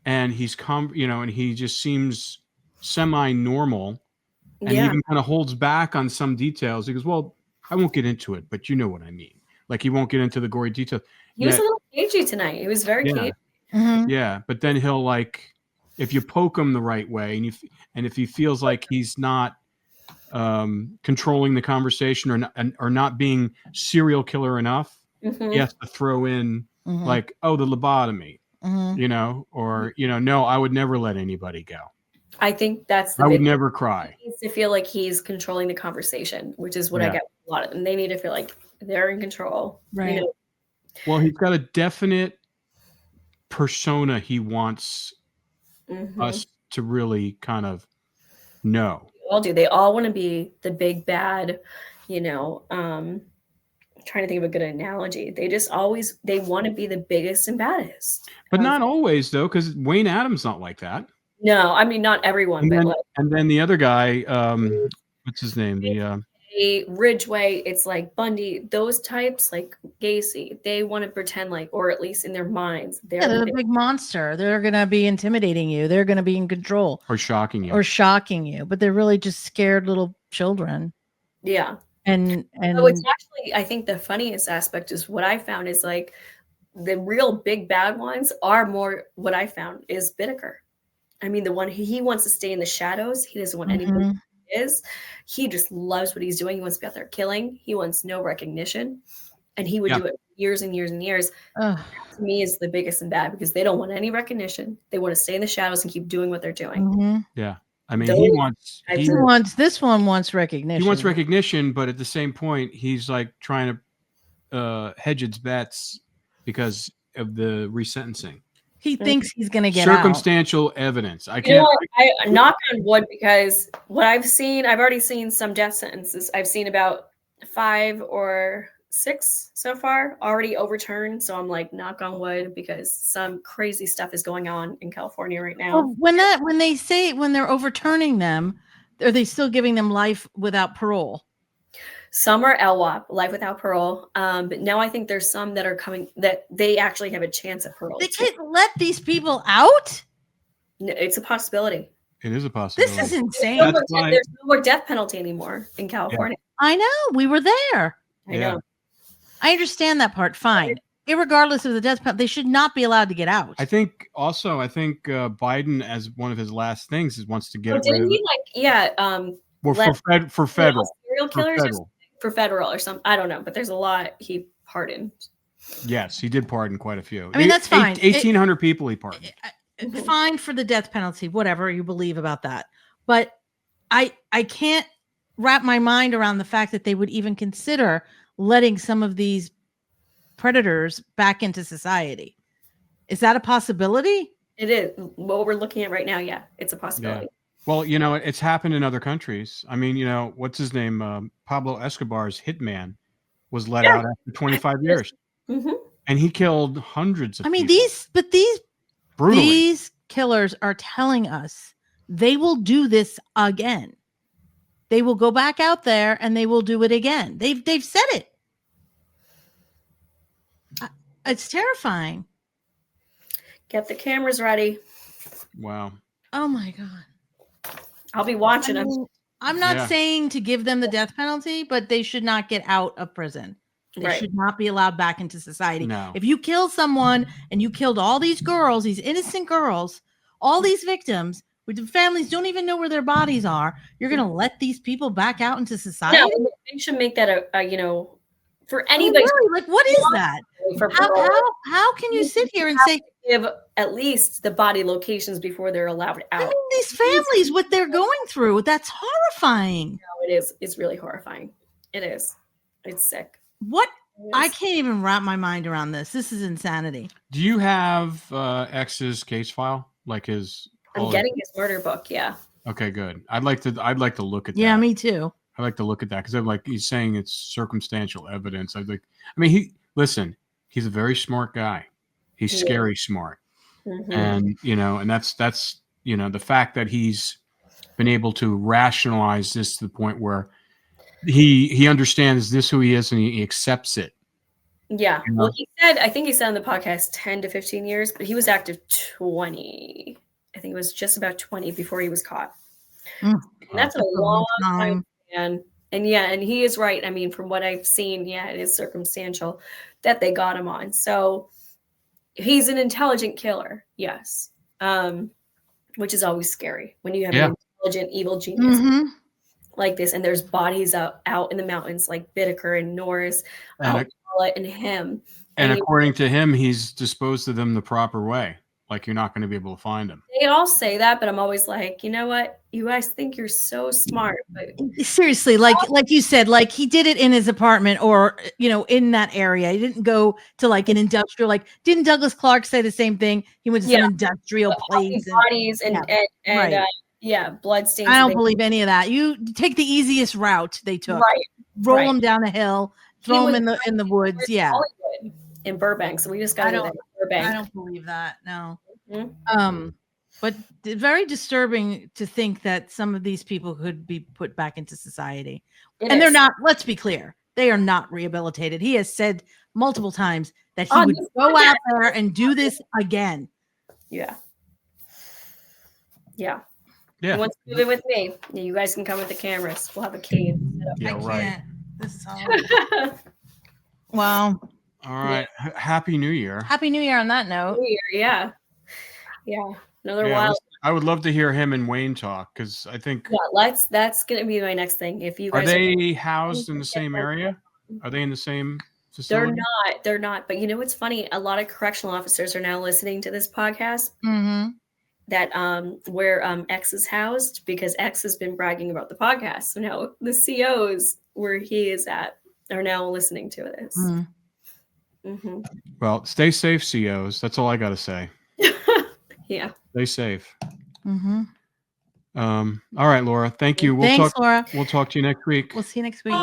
and and he just seems semi-normal and he Yeah. even kind of holds back on some details. He goes, well, I won't get into it, but you know what I mean. Like he won't get into the gory details. He was Yet- a little cagey tonight. He was very Yeah. cagey. Mhm. Yeah, but then he'll if you poke him the right way, and if he feels like he's not controlling the conversation or not being serial killer enough, Mhm. he has to throw in Mhm. like, oh, the lobotomy, Mhm. or no, I would never let anybody go. I think that's the I would big never cry. He needs to feel like he's controlling the conversation, which is what I Yeah. get with a lot of them. They need to feel like they're in control. Right. Well, he's got a definite persona he wants us to really kind of know. They all do. They all want to be the big bad, trying to think of a good analogy. They want to be the biggest and baddest. But not always, though, because Wayne Adams not like that. No, I mean, not everyone, And then the other guy, what's his name? Ridgway, it's like Bundy, those types, like Gacy, they want to pretend like, or at least in their minds, they're the big monster. They're going to be intimidating you. They're going to be in control. Or shocking you. But they're really just scared little children. Yeah. And it's actually, I think the funniest aspect is what I found is like the real big bad ones are more, what I found is Bittaker. I mean, the one he wants to stay in the shadows. He doesn't want anybody is. He just loves what he's doing. He wants to be out there killing. He wants no recognition. And he would do it years and years and years. To me, is the biggest and bad because they don't want any recognition. They want to stay in the shadows and keep doing what they're doing. Yeah. I mean, this one wants recognition. He wants recognition, but at the same point, he's like trying to hedge its bets because of the resentencing. He thinks he's going to get circumstantial evidence. I knock on wood because what I've already seen some death sentences. I've seen about 5 or 6 so far already overturned. So I'm like, knock on wood, because some crazy stuff is going on in California right now. Well, when they're overturning them, are they still giving them life without parole? Some are LWOP, life without parole. But now I think there's some that are coming that they actually have a chance at parole. They can't let these people out? No, it's a possibility. It is a possibility. This is insane. There's no more death penalty anymore in California. Yeah. I know. We were there. I know. I understand that part. Fine. Irregardless of the death penalty, they should not be allowed to get out. I think Biden, as one of his last things, wants to get rid of it. For federal. Serial killers for federal or something. I don't know, but there's a lot he pardoned. Yes, he did pardon quite a few. I mean, that's fine. 1,800 people he pardoned. Fine for the death penalty, whatever you believe about that. But I can't wrap my mind around the fact that they would even consider letting some of these predators back into society. Is that a possibility? It is. What we're looking at right now, yeah, it's a possibility. Yeah. Well, it's happened in other countries. I mean, what's his name? Pablo Escobar's hitman was let out after 25 years. And he killed hundreds of people. These killers are telling us they will do this again. They will go back out there and they will do it again. They've said it. It's terrifying. Get the cameras ready. Wow. Oh my God. I'll be watching them. I'm not saying to give them the death penalty, but they should not get out of prison. They should not be allowed back into society. No. If you kill someone and you killed all these girls, these innocent girls, all these victims, which the families don't even know where their bodies are, you're going to let these people back out into society? No, they should make that for anybody. Like, what is that? How can you sit here and say give at least the body locations before they're allowed out? I mean, these families, what they're going through, that's horrifying. No, it is. It's really horrifying. It is. It's sick. What? I can't even wrap my mind around this. This is insanity. Do you have X's case file? Like his? I'm getting his murder book. Yeah. Okay, good. I'd like to look at that. Yeah, me too. I like to look at that because I'm like, he's saying it's circumstantial evidence. He's a very smart guy. He's scary smart. And, and that's, the fact that he's been able to rationalize this to the point where he understands this who he is and he accepts it. Yeah. Well, I think he said on the podcast 10 to 15 years, but he was active 20. I think it was just about 20 before he was caught. And that's a long time. And he is right. I mean, from what I've seen, it is circumstantial that they got him on. So he's an intelligent killer. Yes. Which is always scary when you have an intelligent, evil genius like this. And there's bodies out in the mountains like Bittaker and Norris and him. And according to him, he's disposed of them the proper way. like you're not going to be able to find him. They all say that, but I'm always like, you know what? You guys think you're so smart, but Seriously, like you said, like he did it in his apartment or in that area. He didn't go to like an industrial. Like, didn't Douglas Clark say the same thing? He went to some industrial place and bodies and right. Blood stains. I don't believe any of that. You take the easiest route they took. Right. Roll them down a hill, throw them in the woods. Yeah. Hollywood, in Burbank. So we just got to go to Burbank. I don't believe that. No. Mm-hmm. But very disturbing to think that some of these people could be put back into society. They're not, let's be clear, they are not rehabilitated. He has said multiple times that he would go out there and do this again. Yeah. Yeah. He wants to do it with me. Yeah, you guys can come with the cameras. We'll have a cave. Yeah, right. This is wow. All right. Yeah. Happy New Year. Happy New Year on that note. New Year, yeah. Yeah. Another while. I would love to hear him and Wayne talk because I think that's gonna be my next thing. If you guys are they housed in the same area? Are they in the same facility? They're not. But you know what's funny? A lot of correctional officers are now listening to this podcast. Mm-hmm. That where X is housed, because X has been bragging about the podcast. So now the COs where he is at are now listening to this. Mm-hmm. Well, stay safe, COs. That's all I got to say. Yeah. Stay safe. Mm-hmm. All right, Laura. Thank you. Thanks, Laura. We'll talk to you next week. We'll see you next week.